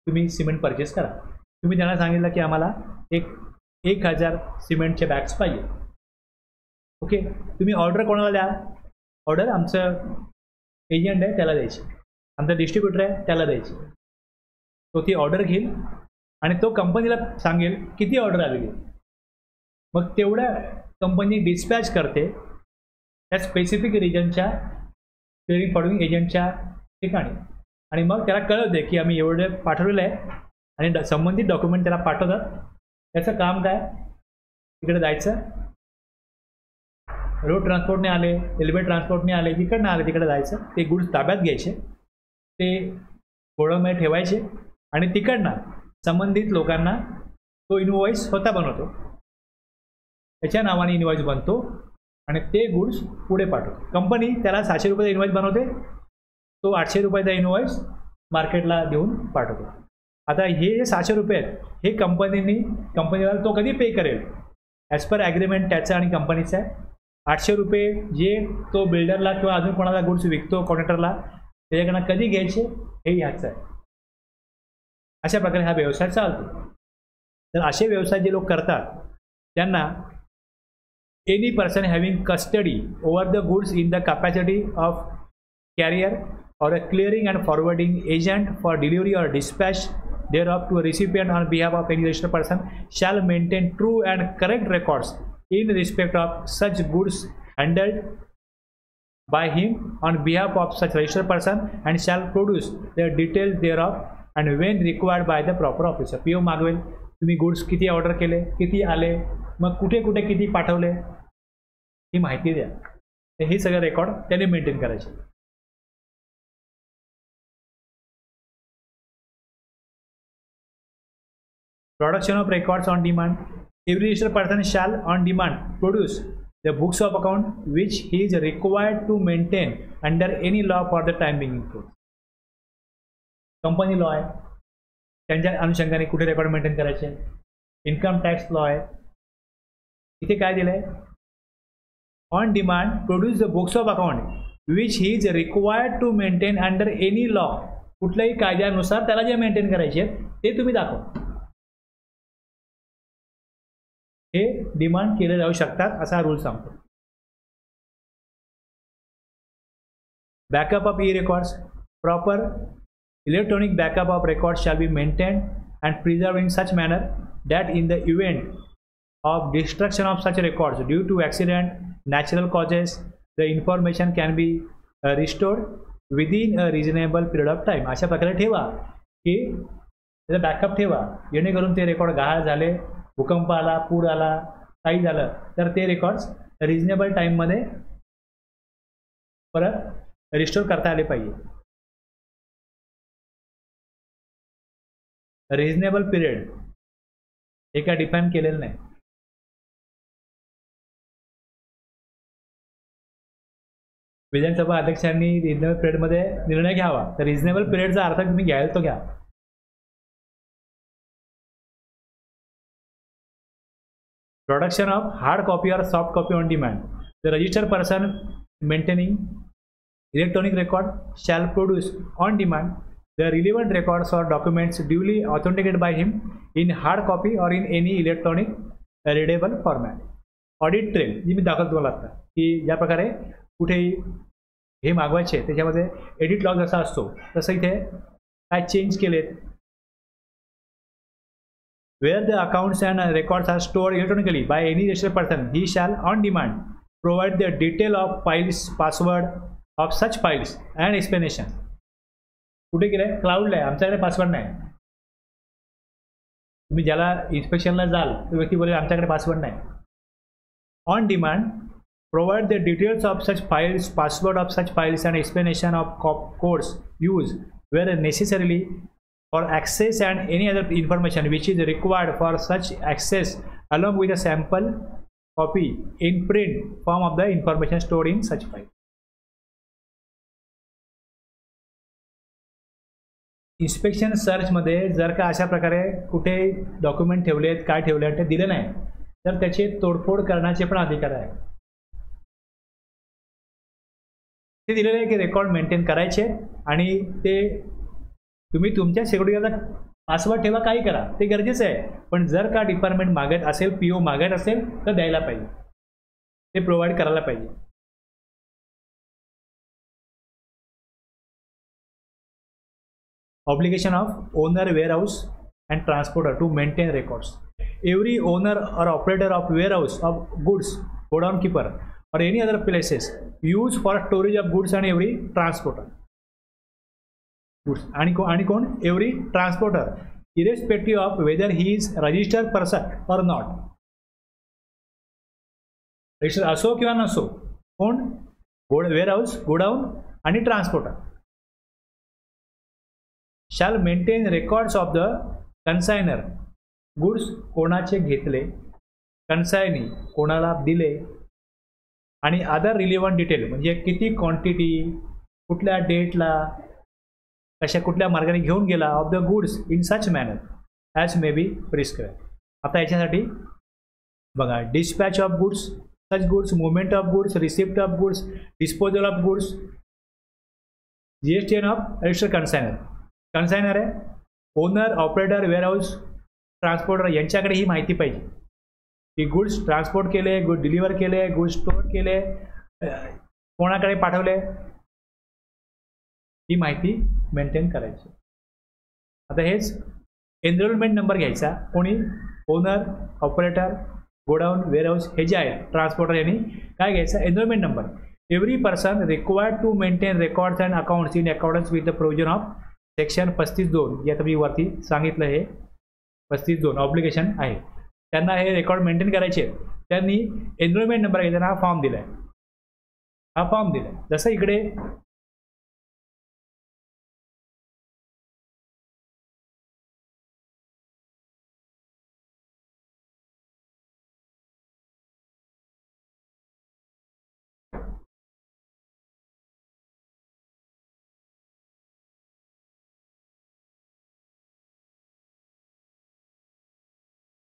तुम्ही सिमेंट परचेस करा. तुम्ही त्यांना सांगितलं की आम्हाला 1000 सिमेंटचे बॅग्स पाहिजे. ओके, तुम्ही ऑर्डर कोणाला द्या? ऑर्डर आमचं एजंट आहे त्याला द्यायची, आमचा डिस्ट्रीब्युटर आहे त्याला द्यायची. तो ती ऑर्डर घेईल आणि तो कंपनीला सांगेल किती ऑर्डर आलेली, मग तेवढ्या कंपनी डिस्पॅच करते त्या स्पेसिफिक रिजनच्या क्लिअरिंग फॉरवर्डिंग एजंटच्या ठिकाणी, आणि मग त्याला कळवते की आम्ही एवढं पाठवलेलं आहे आणि संबंधित डॉक्युमेंट त्याला पाठवतात. त्याचं काम काय? तिकडे जायचं, रोड ट्रान्सपोर्टने आले, रेल्वे ट्रान्सपोर्टने आले, जिकडनं आले तिकडे जायचं, ते गुड्स ताब्यात घ्यायचे, ते गोडाऊनमध्ये ठेवायचे आणि तिकडनं संबंधित लोकांना तो इनवॉइस स्वतः बनवतो, त्याच्या नावाने इनवॉइस बनतो आणि ते गुड्स पुढे पाठवतो. कंपनी त्याला 600 रुपयाचा इनवॉइस बनवते, तो 800 रुपयाचा इनवॉइस मार्केटला देऊन पाठवतो. आता हे जे 600 रुपये आहेत हे कंपनीला तो कधी पे करेल? ॲज पर ॲग्रीमेंट त्याचं आणि कंपनीचं आहे. 800 रुपये जे तो बिल्डरला किंवा अजून कोणाला गुड्स विकतो कॉन्ट्रॅक्टरला, त्याच्याकडनं कधी घ्यायचे हे ह्याचं आहे. अशा प्रकारे हा व्यवसाय चालतो. तर असे व्यवसाय जे लोक करतात त्यांना any person having custody over the goods in the capacity of carrier or a clearing and forwarding agent for delivery or dispatch thereof to a recipient on behalf of any registered person shall maintain true and correct records in respect of such goods handled by him on behalf of such registered person and shall produce the details thereof and when required by the proper officer. PO मागवेल, तुम्ही goods किती order केले, किती आले, मग कुठे कुठे किती पाठवले ही माहिती द्या. हे सगळं रेकॉर्ड त्याने मेंटेन करायचे. Production of records on demand. Every registered person shall on demand produce the books of account which he is required to maintain under any law for the time being include. Company law आहे, त्यांच्या अनुषंगाने कुठे record maintain करायचे. Income tax law आहे. इथे काय दिलंय, on demand produce the books of account which he is required to maintain under any law. कुठल्याही कायद्यानुसार त्याला जे मेंटेन करायचे ते तुम्ही दाखवा. हे डिमांड केले जाऊ शकतात असा रूल सांगतो. Backup of E records. Proper electronic backup of records shall be maintained and preserve in such manner that in the event of destruction of such records due to accident, natural causes, the information can be restored within a reasonable period of time. अशा प्रकारे ठेवा की त्याचा backup ठेवा, जेणेकरून ते record गहाळ झाले, भूकंप आला, पूर आला, काही झालं तर ते रेकॉर्ड्स रिजनेबल टाईममध्ये परत रिस्टोर करता आले पाहिजे. रिजनेबल पिरियड हे काय डिफाईन केलेलं नाही. विधानसभा अध्यक्षांनी रिजनेबल पिरियडमध्ये निर्णय घ्यावा, तर रिजनेबल पिरियडचा अर्थ तुम्ही घ्यायला तो घ्या. Production of hard copy or soft copy on demand. The registered person maintaining electronic record shall produce on demand the relevant records or documents duly authenticated by him in hard copy or in any electronic readable format. Audit trail जी मी दाखवतो तुम्हाला आता, की ज्या प्रकारे कुठेही हे मागवायचे त्याच्यामध्ये एडिट लॉग जसा असतो तसं इथे काय चेंज केलेत. Where the accounts and records are stored electronically by any registered person he shall on demand provide the detail of files, password of such files and explanation. कुठे गेले, क्लाउडला आहे, आमच्याकडे पासवर्ड नाही. तुम्ही ज्याला इन्स्पेक्शनला जाल तो व्यक्ती बोलेल आमच्याकडे पासवर्ड नाही. On demand provide the details of such files, password of such files and explanation of codes used where necessarily for access and any other information which is required for such access along with a sample copy in print form of the information stored in such file. Inspection सर्चमध्ये जर का अशा प्रकारे कुठे document ठेवलेत, काय ठेवले ते दिले नाही तर त्याचे तोडफोड करण्याचे पण अधिकार आहे. ते दिलेलं आहे की रेकॉर्ड मेंटेन करायचे आणि ते तुम्ही तुमच्या सिक्युरिटीला पासवर्ड ठेवा, काही करा, ते गरजेचं आहे. पण जर का डिपार्टमेंट मागत असेल, पीओ मागत असेल तर द्यायला पाहिजे, ते प्रोव्हाइड करायला पाहिजे. Obligation of owner warehouse and transporter to maintain records. Every owner or operator of warehouse of goods, godown keeper or any other places used for storage of goods and every transporter goods आणि कोण every transporter irrespective of whether he is registered person or not. Register असो किंवा नसो, कोण warehouse, godown आणि transporter shall maintain records of the consignor goods कोणाचे घेतले, कन्सायनी कोणाला दिले आणि अदर रिलेव्हंट डिटेल म्हणजे किती क्वांटिटी, कुठल्या डेटला, कशा कुठल्या मार्गाने घेऊन गेला of the goods in such manner as may be prescribe. आता याच्यासाठी बघा, dispatch of goods, such goods, movement of goods, receipt of goods, disposal of goods, GSTN of registered consignor. Consignor आहे ओनर, ऑपरेटर, वेअरहाऊस, ट्रान्सपोर्टर यांच्याकडे ही माहिती पाहिजे की goods transport केले, good deliver केले, गुड्स स्टोअर केले, कोणाकडे पाठवले, ही माहिती मेंटेन करायची. आता हेच एनरोलमेंट नंबर घ्यायचा, कोणी ओनर, ऑपरेटर, गोडाऊन, वेअरहाऊस हे जे आहेत ट्रान्सपोर्टर यांनी काय घ्यायचं, enrolment number. Every person required to maintain records and accounts in accordance with the provision of section 35(2). या तुम्ही वरती सांगितलं हे 35(2) ऑब्लिगेशन आहे. त्यांना हे रेकॉर्ड मेंटेन करायचे, त्यांनी एनरोलमेंट नंबर घेताना हा फॉर्म दिलाय, हा फॉर्म दिलाय. जसं इकडे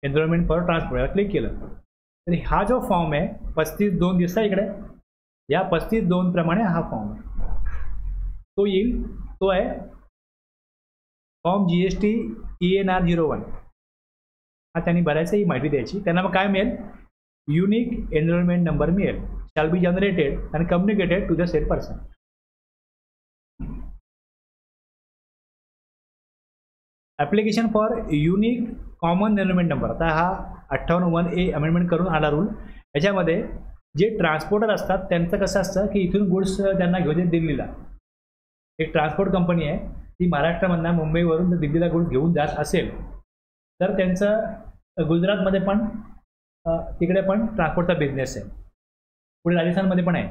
एनरोलमेंट फॉर ट्रान्सपोर्ट यावर क्लिक केलं तर हा जो फॉर्म आहे 35(2) दिसता इकडे, या 35(2) प्रमाणे हा फॉर्म आहे तो येईल, तो आहे फॉर्म GST ENR 01. हा त्यांनी भरायचं, ही माहिती द्यायची. त्यांना मग काय मिळेल, युनिक एनरोलमेंट नंबर मिळेल, shall be generated and communicated to the said person. Application for unique common enrolment number. आता हा 58(1)A अमेंडमेंट करून आला रूल. याच्यामध्ये जे ट्रान्सपोर्टर असतात त्यांचं कसं असतं की इथून गुड्स त्यांना घेऊन येते दिल्लीला. एक ट्रान्सपोर्ट कंपनी आहे, ती महाराष्ट्रामधनं मुंबईवरून जर दिल्लीला गुड्स घेऊन जात असेल तर त्यांचं गुजरातमध्ये पण तिकडे पण ट्रान्सपोर्टचा बिझनेस आहे, पुढे राजस्थानमध्ये पण आहे.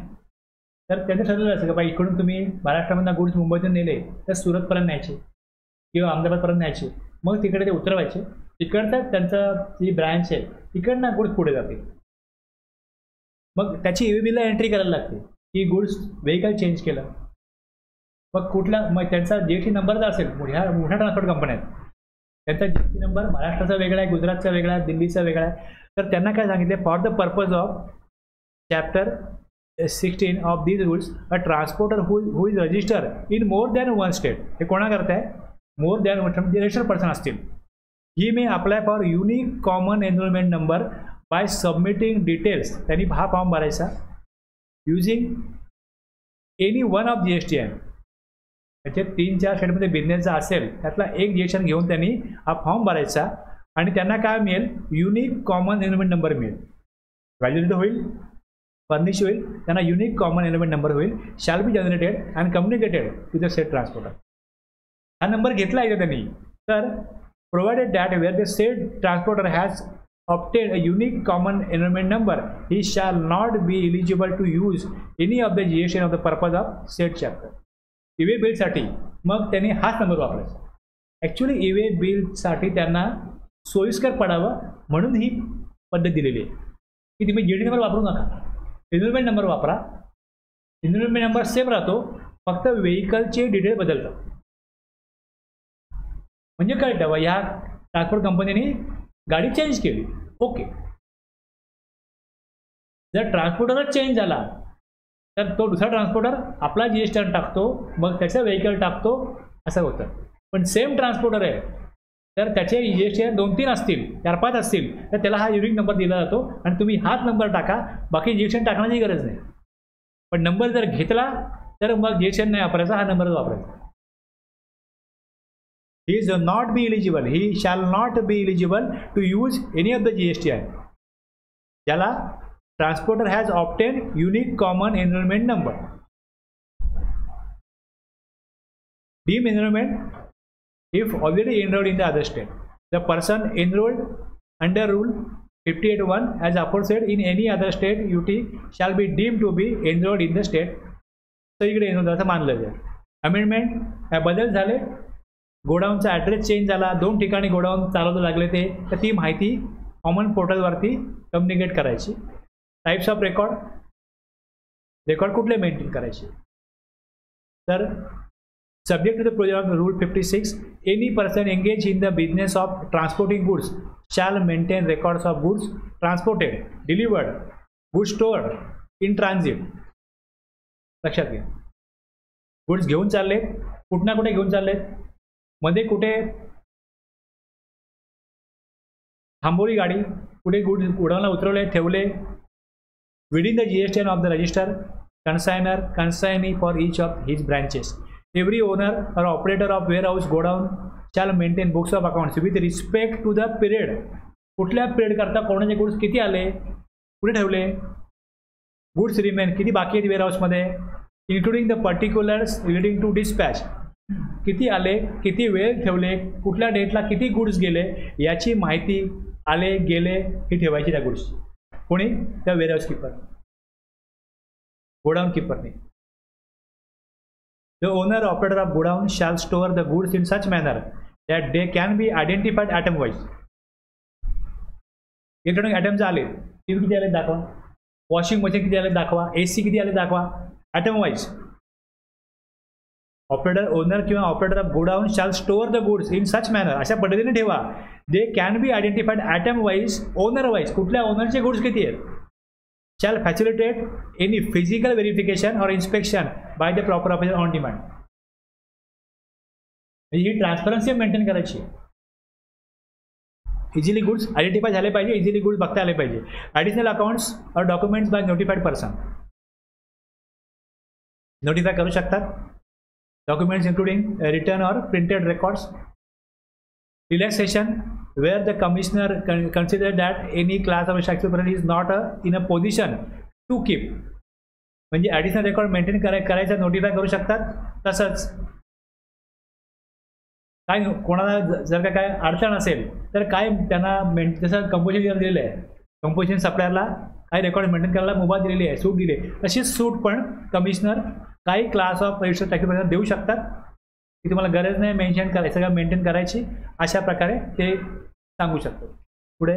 तर त्यांचं ठरलेलं असतं की बाई इकडून तुम्ही महाराष्ट्रामधनं गुड्स मुंबईतून नेले तर सुरतपर्यंत न्यायचे किंवा अहमदाबादपर्यंत न्यायचे, मग तिकडे ते उतरवायचे, तिकडचं त्यांचं जी ब्रँच आहे तिकडनं गुड्स पुढे जाते. मग त्याची EVBला एंट्री करायला लागते की गुड्स व्हेकल चेंज केलं. मग कुठला, मग त्यांचा GST नंबर जर असेल, मोठ्या ट्रान्सपोर्ट कंपन्या आहेत त्यांचा GST नंबर महाराष्ट्राचा वेगळा आहे, गुजरातचा वेगळा आहे, दिल्लीचा वेगळा आहे. तर त्यांना काय सांगितले, for the purpose of chapter 16 of these rules a transporter who is register in more than 1 state. हे कोणा करताय, मोर दॅन 1 म्हणजे रजिस्टर्ड पर्सन असतील. He may apply for unique common enrolment number by submitting details. त्यांनी हा form भरायचा using any one of GSTN. त्याचे 3-4 स्टेटमध्ये बिझनेसचा असेल त्यातला एक GSTN घेऊन त्यांनी हा फॉर्म भरायचा आणि त्यांना काय मिळेल, युनिक कॉमन एनरोलमेंट नंबर मिळेल. व्हॅलिडेट होईल, फर्निश होईल, त्यांना युनिक कॉमन एनरोलमेंट नंबर होईल, shall be generated and communicated to the said transporter. हा नंबर घेतला आहे का त्यांनी, तर provided that where the said transporter has obtained a unique common enrollment number, he shall not be eligible to use any of the GSTN of the purpose of said chapter. E-way बिलसाठी मग त्यांनी हाच number वापरायचा. Actually E-way बिलसाठी त्यांना सोयीस्कर पडावं म्हणून ही पद्धत दिलेली आहे की तुम्ही GST नंबर वापरू नका, एनरोलमेंट नंबर वापरा. एनरोलमेंट नंबर सेम राहतो, फक्त व्हेकलचे डिटेल बदलतात. म्हणजे काय ठेवा, ह्या ट्रान्सपोर्ट कंपनीने गाडी चेंज केली, ओके. जर ट्रान्सपोर्टरच चेंज झाला तर तो दुसरा ट्रान्सपोर्टर आपला GSTN टाकतो, मग त्याचं व्हेकल टाकतो, असं होतं. पण सेम ट्रान्सपोर्टर आहे तर त्याचे GSTN 2-3 असतील, 4-5 असतील, तर त्याला हा युनिक नंबर दिला जातो आणि तुम्ही हाच नंबर टाका, बाकी GSTN टाकण्याची गरज नाही. पण नंबर जर घेतला तर मग GSTN नाही वापरायचा, हा नंबरच वापरायचा. He is not be eligible. He shall not be eligible to use any of the GSTN. ज्याला transporter has obtained unique common enrollment number. Deemed enrollment if already enrolled in the other state. The person enrolled under Rule 58(1) as aforesaid in any other state UT shall be deemed to be enrolled in the state. So इकडे enrolled असं मानलं जाईल. Amendment बदल झाले, गोडाऊनचा address change झाला, 2 ठिकाणी godown चालवलं लागले ते, तर ती माहिती कॉमन पोर्टलवरती कम्युनिकेट करायची. टाईप्स ऑफ रेकॉर्ड कुठले मेंटेन करायचे, तर subject to the project rule 56, any person engage in the business of transporting goods shall maintain records of goods transported, delivered, goods stored, in transit. लक्षात घ्या, goods घेऊन चालले, कुठं ना कुठे घेऊन चाललेत, मध्ये कुठे थांबवली गाडी, कुठे गुड्स गोडाऊनला उतरवले, ठेवले. Within the GSTN of the register, consignor, कन्सायनी for each of his branches. Every owner or operator of warehouse godown shall maintain books of accounts with respect to the period. कुठल्या पिरियड करता कोणाचे goods किती आले, कुठे ठेवले, goods remain किती बाकी आहेत वेअरहाऊसमध्ये, including the particulars relating to dispatch, किती आले, किती वेळ ठेवले, कुठल्या डेटला किती गुड्स गेले, याची माहिती आले गेले ही ठेवायची त्या गुड्स. कोणी, त्या वेअरहाऊस कीपर, गोडाऊन कीपरने. The owner operator of godown shall store the goods in such manner that they can be identified item wise. Electronic items आले, टी किती आले दाखवा, वॉशिंग मशीन किती आले दाखवा, AC किती आले दाखवा, ॲटम वाईज. ऑपरेटर ओनर किंवा operator of godown shall store the goods in such manner, अशा पद्धतीने ठेवा. They can be identified item wise, owner wise, कुठल्या ओनरचे गुड्स किती आहेत. Shall facilitate any physical verification or inspection by the proper officer on demand. ही transparency maintain करायची. Easily goods identify झाले पाहिजे, इझिली गुड्स बघता आले पाहिजे. ॲडिशनल अकाउंट्स और documents by notified person notify करू शकतात. डॉक्युमेंट्स इन्क्लुडिंग रिटर्न और printed records. Relaxation where the commissioner consider that any class of tax person is not in a position to keep, म्हणजे additional record maintain करायचा notify करू शकतात. तसंच काय कोणाला जर का काय अडचण असेल तर काय त्यांना जसं कंपोजिशन दिलेलं आहे, कंपोजिशन सप्लायरला काही रेकॉर्ड मेंटेन करायला मुभा दिलेली आहे, सूट दिली, तशीच सूट पण कमिशनर काही class of registered tax paper देऊ शकतात की तुम्हाला गरज नाही मेन्शन करायचं, सगळं मेंटेन करायची, अशा प्रकारे ते सांगू शकतो. पुढे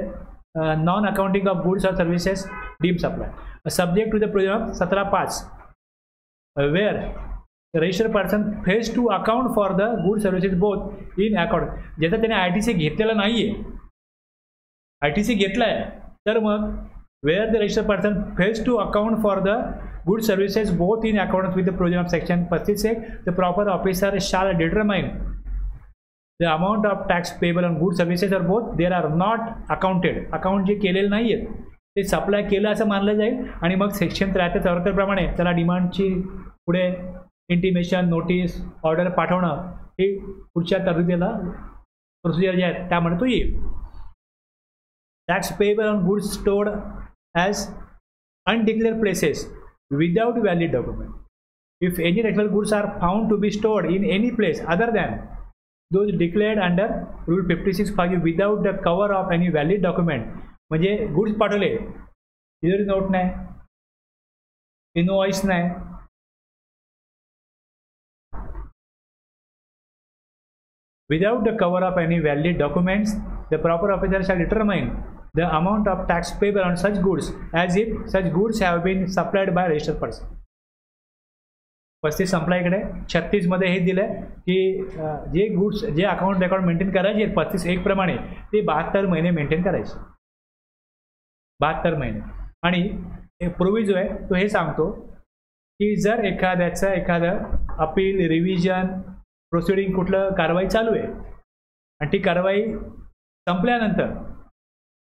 नॉन अकाउंटिंग ऑफ गुड्स और services deem supply subject to the provision of 17(5) where registered person fails to account for the good services both in account. ज्याचा त्याने ITC घेतलेला नाही आहे, ITC घेतला आहे, तर मग where the registered person fails to account for the good services both in account with the provision of section 35(1) the proper officer shall determine the amount of tax payable on goods services or both there are not accounted. Account जे केलेले नाही आहेत ते supply केलं असं मानलं जाईल आणि मग सेक्शन 73 प्रमाणे त्याला डिमांडची पुढे इंटिमेशन, नोटीस, ऑर्डर पाठवणं हे पुढच्या तरतुदीला प्रोसिजर जे आहेत त्यामध्ये तो येईल. Tax payable on goods stored as undeclared places without valid document. If any taxable goods are found to be stored in any place other than those declared under Rule 56(5) without the cover of any valid document. म्हणजे goods पाठवले, इधर note नाही, invoice नाही, without the cover of any valid documents, the proper officer shall determine the amount of tax payable on such goods as if such goods have been supplied by registered person. 35 संपला इकडे. 36 मध्ये हे दिलंय की जे goods जे account record maintain करायचे 35(1) प्रमाणे ते 72 महिने मेंटेन करायचे, 72 महिने. आणि प्रोव्हिजन आहे तो हे सांगतो की जर एखादं अपील, रिव्हिजन, प्रोसिडिंग कुठलं कारवाई चालू आहे आणि ती कारवाई संपल्यानंतर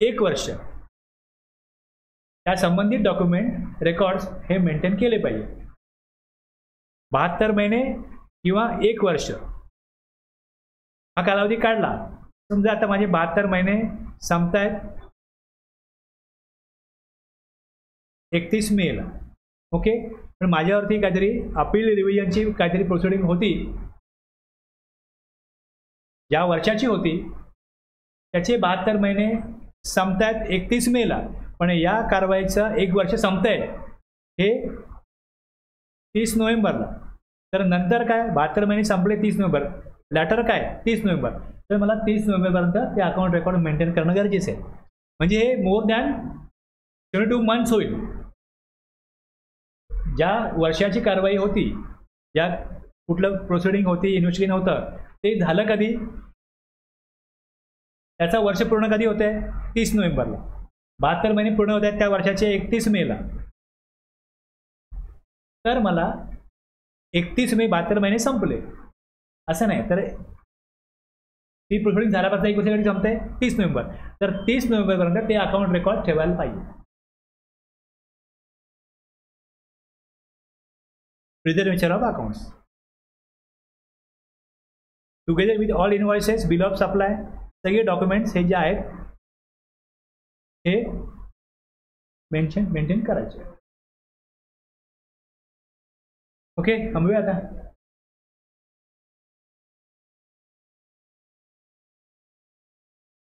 1 वर्ष त्या संबंधित डॉक्युमेंट रेकॉर्ड्स हे मेंटेन केले पाहिजे. 72 महिने किंवा 1 वर्ष हा कालावधी काढला. समजा आता माझे 72 महिने संपतायत 31 मेला, ओके. पण माझ्यावरती काहीतरी अपील, रिव्हिजनची काहीतरी प्रोसिडिंग होती, ज्या वर्षाची होती त्याचे 72 महिने संपतायत 31 मेला, पण या कारवाईचं 1 वर्ष संपतंय हे 30 नोव्हेंबरला. तर नंतर काय 72 महिने संपले 30 नोव्हेंबर, लॅटर काय 30 नोव्हेंबर, तर मला 30 नोव्हेंबरपर्यंत ते अकाउंट रेकॉर्ड मेंटेन करणं गरजेचं आहे. म्हणजे हे मोर दॅन 72 मंथ्स होईल. ज्या वर्षाची कारवाई होती, ज्या कुठलं प्रोसिडिंग होती, इन्व्हेस्टिगेशन होतं, ते झालं कधी, त्याचा वर्ष पूर्ण कधी होत आहे 30 नोव्हेंबरला. 72 महिने पूर्ण होत आहेत त्या वर्षाचे 31 मेला. तर मला 31 मे 72 महिने संपले असं नाही, तर ती प्रोसिडिंग झाल्यापासून 1 वर्षासाठी संपते 30 नोव्हेंबर. तर 30 नोव्हेंबरपर्यंत ते अकाउंट रेकॉर्ड ठेवायला पाहिजे. Preservation of accounts together with all invoices, bill of supply, सगळे डॉक्युमेंट्स हे जे आहेत हे मेंटेन करायचे. ओके, थांबूया आता.